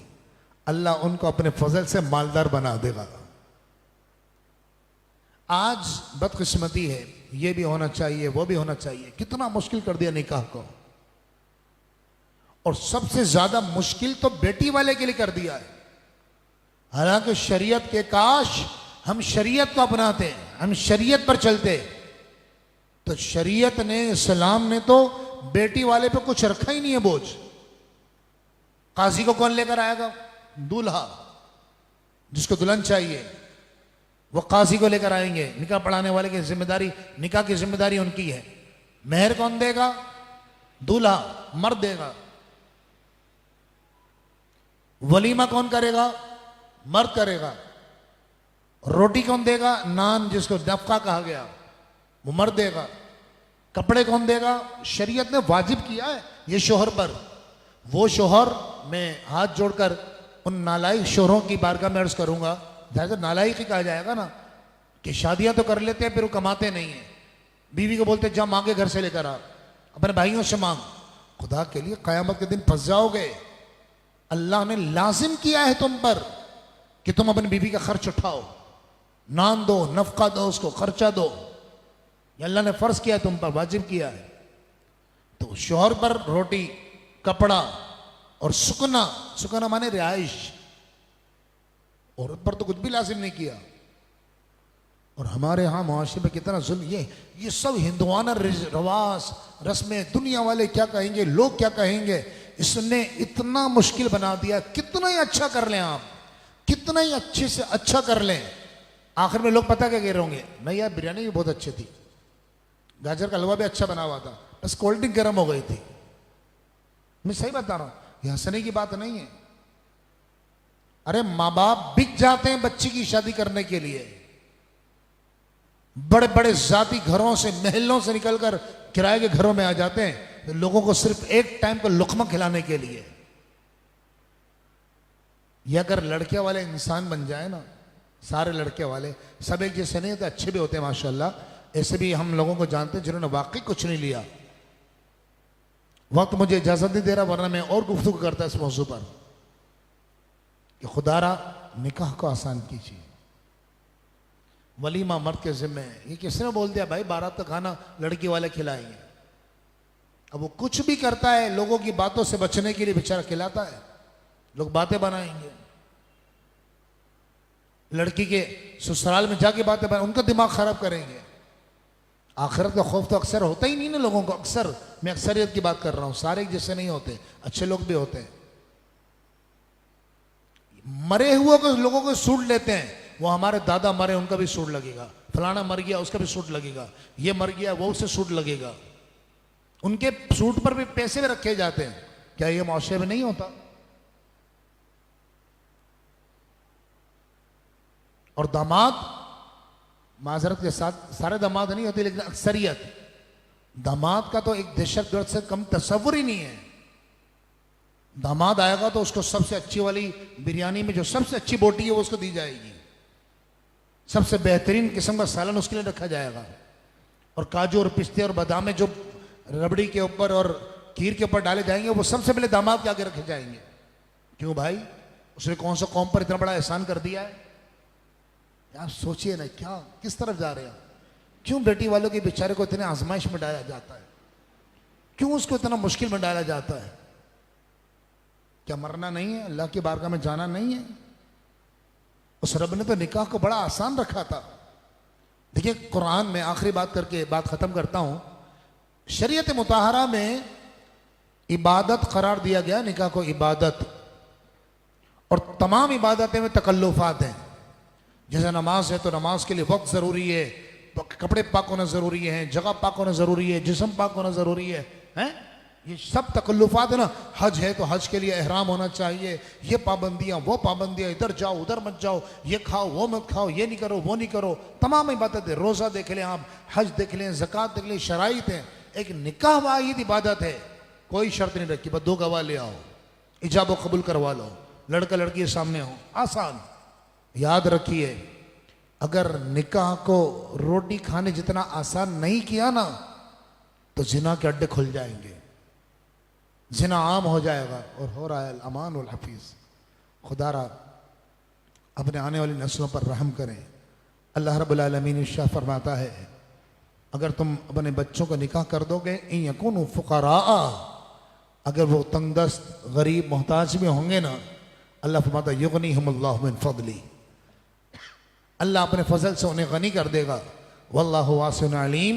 अल्लाह उनको अपने फजल से मालदार बना देगा। आज बदकिस्मती है, ये भी होना चाहिए वो भी होना चाहिए, कितना मुश्किल कर दिया निकाह को। और सबसे ज्यादा मुश्किल तो बेटी वाले के लिए कर दिया है। हालांकि शरीयत के काश हम शरीयत को अपनाते, हम शरीयत पर चलते, तो शरीयत ने, इस्लाम ने तो बेटी वाले पे कुछ रखा ही नहीं है बोझ। काजी को कौन लेकर आएगा? दूल्हा, जिसको दुल्हन चाहिए, वो काजी को लेकर आएंगे, निकाह पढ़ाने वाले की जिम्मेदारी, निकाह की जिम्मेदारी उनकी है। मेहर कौन देगा? दूल्हा मर्द देगा। वलीमा कौन करेगा? मर्द करेगा। रोटी कौन देगा? नान, जिसको नफका कहा गया, वो मर्द देगा। कपड़े कौन देगा? शरीयत ने वाजिब किया है ये शोहर पर। वो शोहर, मैं हाथ जोड़कर उन नालायक शोहरों की बारगाह में अर्ज करूंगा, जैसे नालायक ही कहा जाएगा ना, कि शादियां तो कर लेते हैं फिर वो कमाते नहीं है। बीवी को बोलते जा मांगे घर से लेकर आ, अपने भाइयों से मांग। खुदा के लिए कयामत के दिन फंस जाओगे। अल्लाह ने लाजिम किया है तुम पर कि तुम अपनी बीवी का खर्च उठाओ, नान दो, नफका दो, उसको खर्चा दो। ये अल्लाह ने फर्ज किया है तुम पर, वाजिब किया है। तो शोहर पर रोटी, कपड़ा और सुकना, सुकना माने रिहाइश, औरत पर तो कुछ भी लाजिम नहीं किया। और हमारे यहाँ मुआशरे में कितना जुल्म, ये सब हिंदुआना रवाज रस्में, दुनिया वाले क्या कहेंगे, लोग क्या कहेंगे, इसने इतना मुश्किल बना दिया। कितना ही अच्छा कर लें आप, कितना ही अच्छे से अच्छा कर लें, आखिर में लोग पता क्या कह रहे होंगे, नहीं यार बिरयानी भी बहुत अच्छी थी, गाजर का हलवा भी अच्छा बना हुआ था, बस कोल्ड ड्रिंक गर्म हो गई थी। मैं सही बता रहा हूं, यह हंसने की बात नहीं है। अरे माँ बाप बिक जाते हैं बच्ची की शादी करने के लिए, बड़े बड़े जाती घरों से, महलों से निकलकर किराए के घरों में आ जाते हैं लोगों को सिर्फ एक टाइम का लुकमा खिलाने के लिए। ये अगर लड़के वाले इंसान बन जाए ना, सारे लड़के वाले सब एक जैसे नहीं होते, अच्छे भी होते हैं माशाल्लाह। ऐसे भी हम लोगों को जानते हैं जिन्होंने वाकई कुछ नहीं लिया। वक्त मुझे इजाजत नहीं दे रहा, वरना मैं और गुफ्तगू करता इस मौजू पर कि खुदारा निकाह को आसान कीजिए, वलीमा मर्द के जिम्मे है। ये किसने बोल दिया भाई बारात का खाना लड़की वाले खिलाएंगे? अब वो कुछ भी करता है लोगों की बातों से बचने के लिए, बेचारा खिलाता है, लोग बातें बनाएंगे, लड़की के ससुराल में जाके बातें बनाएंगे, उनका दिमाग खराब करेंगे। आखिरत का खौफ तो अक्सर होता ही नहीं ना लोगों को। अक्सर, मैं अक्सरियत की बात कर रहा हूं, सारे एक जैसे नहीं होते, अच्छे लोग भी होते हैं। मरे हुए को लोगों को सूट लेते हैं, वो हमारे दादा मरे उनका भी सूट लगेगा, फलाना मर गया उसका भी सूट लगेगा, ये मर गया वो उसे सूट लगेगा, उनके सूट पर भी पैसे भी रखे जाते हैं। क्या ये मुआशरे में नहीं होता? और दामाद, माजरत के साथ सारे दामाद नहीं होते, लेकिन अक्सरियत दामाद का तो एक दहशतगर्द से कम तस्वुर ही नहीं है। दामाद आएगा तो उसको सबसे अच्छी वाली बिरयानी में जो सबसे अच्छी बोटी है वो उसको दी जाएगी, सबसे बेहतरीन किस्म का सालन उसके लिए रखा जाएगा, और काजू और पिस्ते और बादाम जो रबड़ी के ऊपर और खीर के ऊपर डाले जाएंगे वो सबसे पहले दामाद के आगे रखे जाएंगे। क्यों भाई? उसने कौन सा कौम पर इतना बड़ा एहसान कर दिया है? आप सोचिए ना, क्या किस तरफ जा रहे हैं? क्यों बेटी वालों के बेचारे को इतने आजमाइश में डाला जाता है? क्यों उसको इतना मुश्किल में डाला जाता है? क्या मरना नहीं है? अल्लाह की बारगाह में जाना नहीं है? उस रब ने तो निकाह को बड़ा आसान रखा था। देखिए कुरान में, आखिरी बात करके बात खत्म करता हूं, शरीयत मुताहरा में इबादत करार दिया गया निकाह को इबादत, और तमाम इबादतें में तकल्लुफात हैं। जैसे नमाज है तो नमाज के लिए वक्त जरूरी है, कपड़े पाक होना जरूरी है, जगह पाक होना जरूरी है, जिस्म पाक होना जरूरी है, हैं? ये सब तकल्लुफात है ना। हज है तो हज के लिए एहराम होना चाहिए, ये पाबंदियां वो पाबंदियां, इधर जाओ उधर मत जाओ, ये खाओ वो मत खाओ, ये नहीं करो वो नहीं करो, तमाम इबादत है। रोजा देख लें आप, हज देख लें, ज़कात देख लें, शराइत है। एक निकाह वाहिद इबादत है, कोई शर्त नहीं रखी, बस 2 गवाह ले आओ, इजाब व कबूल करवा लो, लड़का लड़की के सामने हो, आसान। याद रखिए, अगर निकाह को रोटी खाने जितना आसान नहीं किया ना तो जिना के अड्डे खुल जाएंगे, जिना आम हो जाएगा, और हो रहा है। अमान वल हफीज। खुदारा अपने आने वाली नस्लों पर रहम करें। अल्लाह रब्बुल आलमीन इरशाद फरमाता है, अगर तुम अपने बच्चों का निकाह कर दोगे, इन यकूनु फुकरा, अगर वो तंगदस्त गरीब मोहताज भी होंगे ना, अल्लाह फरमाता युगनीहुमुल्लाहु मिन फदली, अल्लाह अपने फजल से उन्हें गनी कर देगा। वल्लाहु वासिउन अलीम,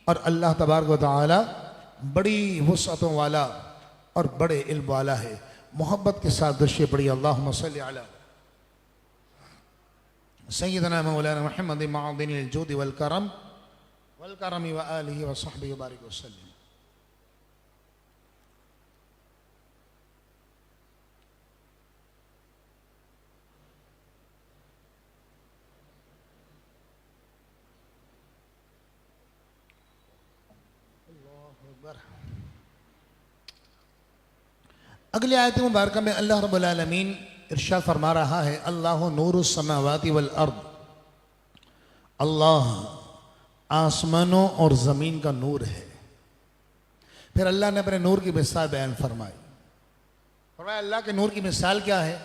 और अल्लाह तबारक व तआला बड़ी वुसअतों वाला और बड़े इल्म वाला है। मोहब्बत के साथ दुश्य पड़ी, अल्लाहुम्मा सल्ली अला सय्यदना मौलाना मुहम्मद मअदिनिल जूद वल करम व आलिहि व सहबिहि बारिक वसल्लम। अगली आयत मुबारक में अल्लाह रब्बुल आलमीन इरशाद फरमा रहा है, अल्लाह नूरुस समावाति वल अर्द, अल्लाह आसमानों और ज़मीन का नूर है। फिर अल्लाह ने अपने नूर की मिसाल बयान फरमाई। अल्लाह के नूर की मिसाल क्या है?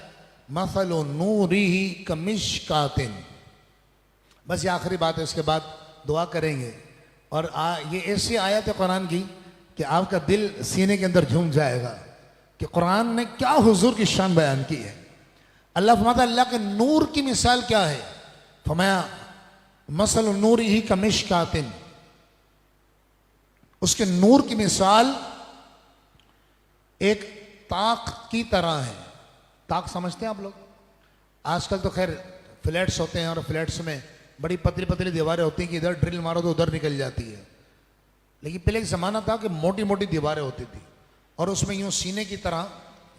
मसलु नूरिही कमिशकातिन। बस ये आखिरी बात है, इसके बाद दुआ करेंगे। और ये ऐसी आयत है कुरान की कि आपका दिल सीने के अंदर झूम जाएगा कि कुरान ने क्या हुजूर की शान बयान की है। अल्लाह फरमाता है, अल्लाह के नूर की मिसाल क्या है? फरमाया मसल नूर ही कमिशकातिन, उसके नूर की मिसाल एक ताक की तरह है। ताक समझते हैं आप लोग? आजकल तो खैर फ्लैट्स होते हैं और फ्लैट्स में बड़ी पतली पतली दीवारें होती हैं कि इधर ड्रिल मारो तो उधर निकल जाती है। लेकिन पहले एक ज़माना था कि मोटी मोटी दीवारें होती थी और उसमें यूं सीने की तरह,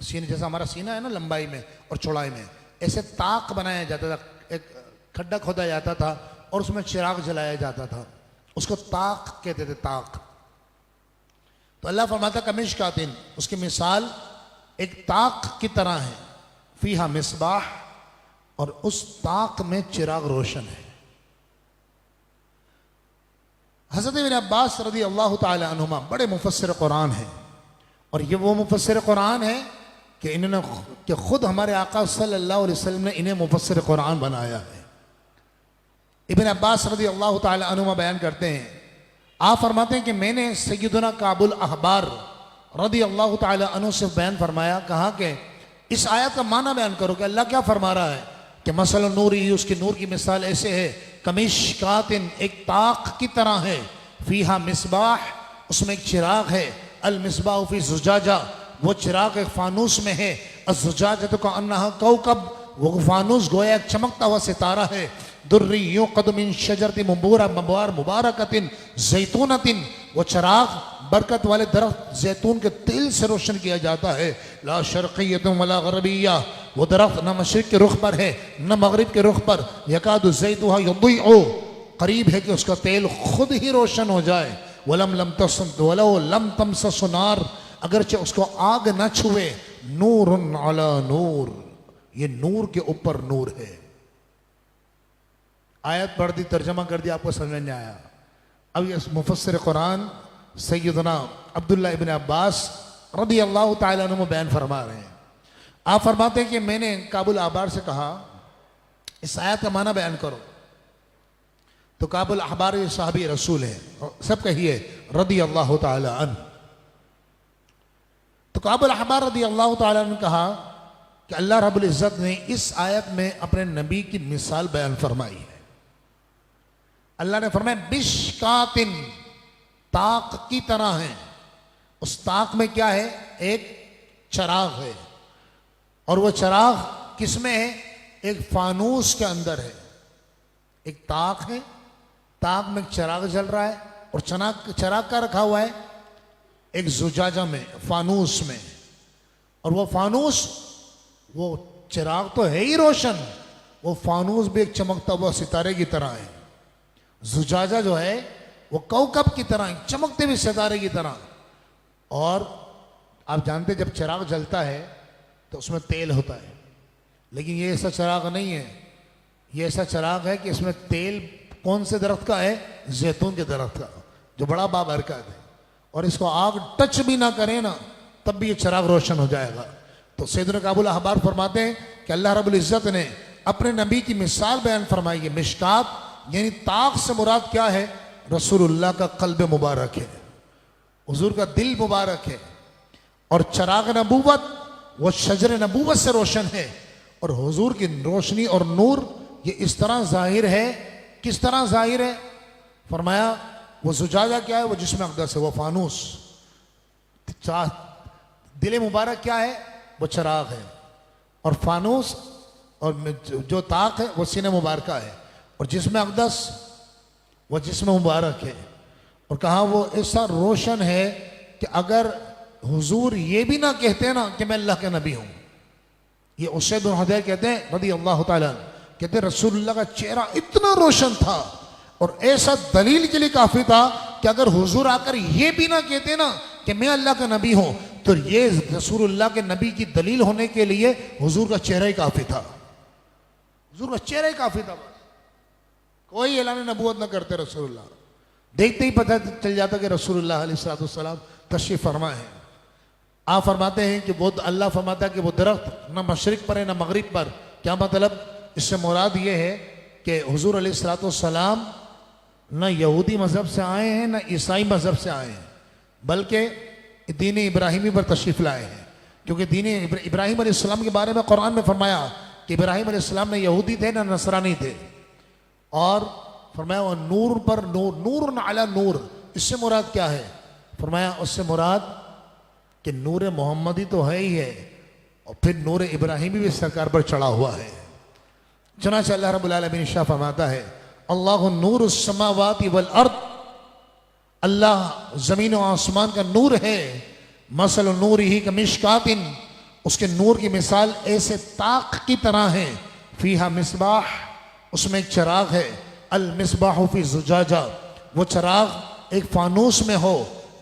सीने जैसा हमारा सीना है ना लंबाई में और चौड़ाई में, ऐसे ताक बनाया जाता था। एक खड्डा खोदा जाता था और उसमें चिराग जलाया जाता था, उसको ताक कहते थे, ताक। तो अल्लाह फरमाता कमिशकातिन, उसकी मिसाल एक ताक की तरह है, फीहा मिसबाह, और उस ताक में चिराग रोशन है। हज़रत इब्न अब्बास रज़ी अल्लाह ताला अन्हुमा बड़े मुफस्सिर कुरान हैं, और ये वो मुफस्सिर कुरान है कि इन्होंने कि खुद हमारे आका सल्लल्लाहु अलैहि वसल्लम ने इन्हें मुफस्सिर कुरान बनाया है। इब्न अब्बास रज़ी अल्लाह ताला अन्हुमा बयान करते हैं, आप फरमाते हैं कि मैंने सय्यदुना काबुल अहबार रज़ी अल्लाह ताला अन्हु से बयान फरमाया, कहा कि इस आयत का माना बयान करो कि अल्लाह क्या फरमा रहा है कि मसल नूरी, उसकी नूर की मिसाल ऐसे है, कमिशकातिन, एक ताक की तरह है, फीहा मिसबाह, उसमें एक चिराग है, अल मिसबाह फी जुजाजा, वो चिराग एक फानूस में है, अज़ुजाजा तो का अन्नहा कौकब, वो फानूस गोया एक चमकता हुआ सितारा है, दुर्री युक़द मिन शजरतिन मुबारकतिन ज़ैतूनतिन, वो चिराग बरकत वाले दरख्त जैतून के तेल से रोशन किया जाता है, ला शर्क़िय्यतुन वला ग़रबिय्या, वो दरख्त न मशरिक़ के रुख पर है न मगरिब के रुख पर, यकादु ज़ैतुहा युज़ीअु, करीब है कि उसका तेल खुद ही रोशन हो जाए, लम तमसस नार, अगरचे उसको आग न छुए, नूरुन अला नूर, ये नूर के ऊपर नूर है। आयत पढ़ दी, तर्जमा कर दिया, आपको समझ में आया। अब ये मुफस्सिर कुरान सय्यदना अब्दुल्लाह इब्न अब्बास रज़ी अल्लाह ताला अन्हु बयान फरमा रहे हैं। आप फरमाते हैं कि मैंने काबुल अहबार से कहा इस आयत का माना बयान करो, तो काबुल अहबार ये साहबी रसूल है, सब कहिए रज़ी अल्लाह ताला अन्हु। तो काबुल अहबार रज़ी अल्लाह ताला अन्हु ने कहा कि अल्लाह रब्बुल इज़्ज़त ने इस आयत में अपने नबी की मिसाल बयान फरमाई है। अल्लाह ने फरमाया बिशकातिन, ताक की तरह है, उस ताक में क्या है? एक चिराग है, और वो चिराग किसमें है? एक फानूस के अंदर है। एक ताक है, ताक में एक चिराग जल रहा है, और चिराग का रखा हुआ है एक जुजाजा में, फानूस में, और वो फानूस, वो चिराग तो है ही रोशन, वो फानूस भी एक चमकता हुआ सितारे की तरह है। जुजाजा जो है वो कौकब की तरह, चमकते हुए सितारे की तरह। और आप जानते जब चिराग जलता है तो उसमें तेल होता है, लेकिन ये ऐसा चिराग नहीं है, ये ऐसा चिराग है कि इसमें तेल कौन से दरख्त का है? जैतून के दरख्त का, जो बड़ा बाबरकत है, और इसको आग टच भी ना करे ना तब भी ये चिराग रोशन हो जाएगा। तो सैयदना काबुल अहबार फरमाते हैं कि अल्लाह रब्बुल इज़्ज़त ने अपने नबी की मिसाल बयान फरमाई है। मिशकात यानी ताक से मुराद क्या है? रसूलुल्लाह का कल्ब मुबारक है, हुजूर का दिल मुबारक है, और चिराग नबूवत वो शजर नबूवत से रोशन है, और हुजूर की रोशनी और नूर ये इस तरह जाहिर है। किस तरह जाहिर है? फरमाया वो जुजाजा क्या है? वो जिस्म अक़दस है, वो फानूस। दिल मुबारक क्या है? वो चिराग है, और फानूस और जो ताक है वो सीने मुबारक है, और जिस्म अक़दस वो जिस्म मुबारक है। और कहा वो ऐसा रोशन है कि अगर हुजूर ये भी ना कहते ना कि मैं अल्लाह के नबी हूँ, ये उसैद बिन हुदैर कहते हैं रज़ी अल्लाह ताला, कहते हैं रसूलुल्लाह का चेहरा इतना रोशन था और ऐसा दलील के लिए काफी था कि अगर हुजूर आकर ये भी ना कहते ना कि मैं अल्लाह का नबी हूँ, तो ये रसूलुल्लाह के नबी की दलील होने के लिए हुजूर का चेहरा ही काफी था। हुजूर का चेहरा ही काफी था, बस कोई ऐलान नबूवत न करते रसूलुल्लाह, देखते ही पता चल जाता कि रसूलुल्लाह अलैहिस्सलाम तशरीफ फरमा है। आप फरमाते हैं कि वो अल्लाह फरमाता है कि वो दरख्त न मशरिक पर है न मगरिब पर। क्या मतलब? इससे मुराद ये है कि हुजूर अलैहिस्सलाम न यहूदी मज़हब से आए हैं न ईसाई मज़हब से आए हैं, बल्कि दीन इब्राहिमी पर तशरीफ़ लाए हैं। क्योंकि दीन इब्राहिम अलैहिस्सलाम के बारे में कुरान में फरमाया कि इब्राहिम अलैहिस्सलाम न यहूदी थे न नसरानी थे, और फरमाया वो नूर पर नूर, नूर न अला नूर। इससे मुराद क्या है? फरमाया उससे मुराद कि नूर मोहम्मदी तो है ही है, और फिर नूर इब्राहिमी भी सरकार पर चढ़ा हुआ है। चुनांचे अल्लाह रब्बुल आलमीन इरशाद फरमाता है अल्लाहु नूरुस समावाति वल अर्द, अल्लाह जमीन और आसमान का नूर है। मसल नूरिही कमिशकातिन, उसके नूर की मिसाल ऐसे ताक की तरह है। फीहा मिसबाह, उसमें एक चिराग है। अल मिसबाह फी जुजाजा, वो चिराग एक फानूस में हो।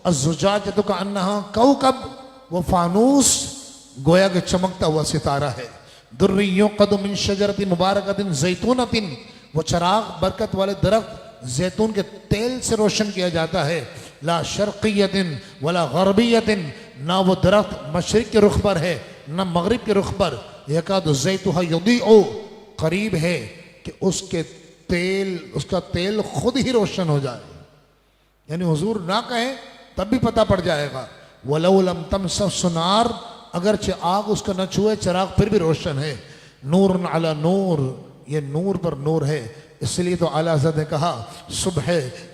अज़ुजाज तो का अन्नहा कौकब, वो फानूस गोया के चमकता हुआ सितारा है। दुर्रियों कदम मिन शजरतिन मुबारकतिन जैतूनतिन, वो चिराग बरकत वाले दरख्त जैतून के तेल से रोशन किया जाता है। ला शर्कियतिन वला गरबियतिन, ना वो दरख्त मशरिक के रुख पर है ना मगरिब के रुख पर। यकादु ज़ैतुहा युदीउ, करीब है कि उसका तेल खुद ही रोशन हो जाए, यानी हुजूर ना कहे तब भी पता पड़ जाएगा। वलौ लम तमसस सुनार, अगरचे आग उसका न छुए चिराग फिर भी रोशन है। नूर अला नूर, ये नूर पर नूर है। इसलिए तो आला हज़रत ने कहा सुबह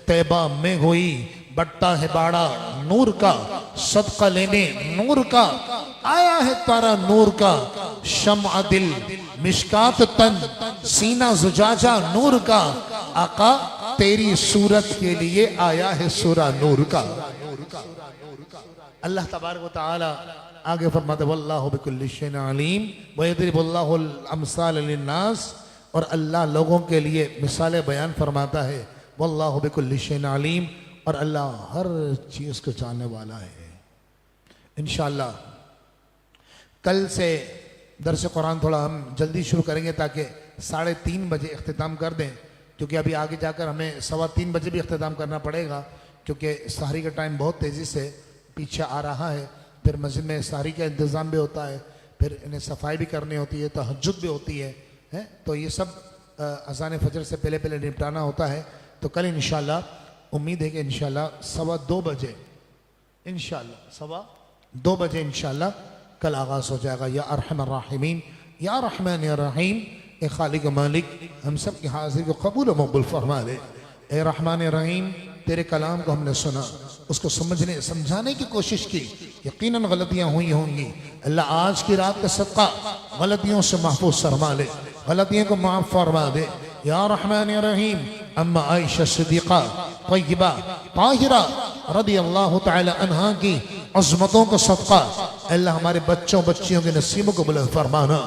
तैबा में हुई बट्टा है बाड़ा नूर का, सदका लेने नूर का, आया है तारा नूर का। शम्अ दिल मिशकात तन, सीना जुजाजा नूर का। आका तेरी सूरत के लिए आया है सूरा नूर का। अल्लाह तबारक व तआला आगे फरमाते वल्लाहु बिकुल्लि शैइन अलीम व यदरिबुल्लाहुल अमसाल लिन्नास, और अल्लाह लोगों के लिए मिसालें बयान फरमाता है। वल्लाहु बिकुल्लि शैइन अलीम, और अल्लाह हर चीज़ को जानने वाला है। इंशाअल्लाह कल से दर्स कुरान थोड़ा हम जल्दी शुरू करेंगे ताकि 3:30 बजे इख्तिताम कर दें, क्योंकि अभी आगे जाकर हमें 3:15 बजे भी इख्तिताम करना पड़ेगा, क्योंकि सहरी का टाइम बहुत तेज़ी से पीछे आ रहा है। फिर मस्जिद में सहरी का इंतज़ाम भी होता है, फिर इन्हें सफाई भी करनी होती है, तहज्जुद भी होती है, तो ये सब अज़ान फजर से पहले पहले निपटाना होता है। तो कल इंशाअल्लाह उम्मीद है कि इंशाअल्लाह 2:15 बजे, इंशाअल्लाह 2:15 बजे इंशाअल्लाह कल आगाज़ हो जाएगा। या अरहमर राहिमीन या रहमान या रहीम, ए खालिक मालिक हम सब की हाजिर को कबूल व मकबूल फरमा ले। ए रहमान रहीम, तेरे कलाम को हमने सुना, उसको समझने समझाने की कोशिश की, यकीनन गलतियां हुई होंगी। अल्लाह आज की रात का सदका गलतियों से महफूज फरमा ले, गलतियों को माफ़ फरमा दे। या रहमान या रहीम, अम्मा आयशा सिद्दीक़ा तय्यबा ताहिरा रज़ी अल्लाह तआला अन्हा की अज़मतों का सदका अल्लाह हमारे बच्चों बच्चियों के नसीबों को बुलंद फरमाना।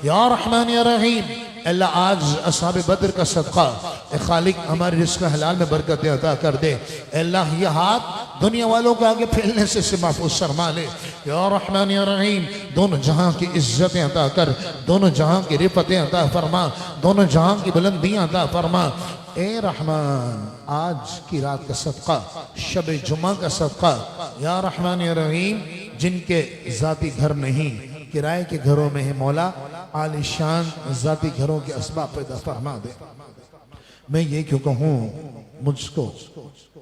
या रहमान या रहीम, अल्लाह आज असहाब बद्र का सदका ए खालिक हमारे रिज़्क़ हलाल में बरकत अता कर दे। अल्लाह ये हाथ दुनिया वालों को आगे फैलने से महफूज फरमा ले। या रहमान या रहीम, दोनों जहां की इज्जतें अता कर, दोनों जहां की रिफतें अता फरमा, दोनों जहां की बुलंदियां अता फरमा। ए रहमान, आज की रात का सदका, शब जुमा का सदका, या रहमान या रहीम, जिनके जाती घर नहीं किराए के घरों में है मौला, आलिशान जाती घरों के असबाब पैदा फरमा दे। मैं ये क्यों कहूँ, मुझको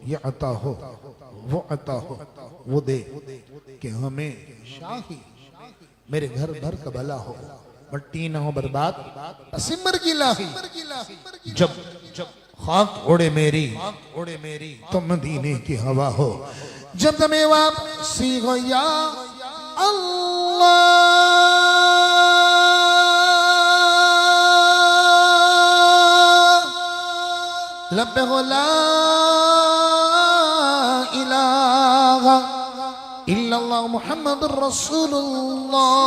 ये अता हो वो अता हो वो दे कि हमें शाही मेरे घर भर का भला हो, मट्टी ना हो बर्बाद सिमर की लाही। जब जब खाक उड़े मेरी तो मदीने की हवा हो, जब तुम्हें वापसी हो या अल्लाह। लब्बैक ला इलाहा इल्लल्लाह मुहम्मदुर रसूलुल्लाह।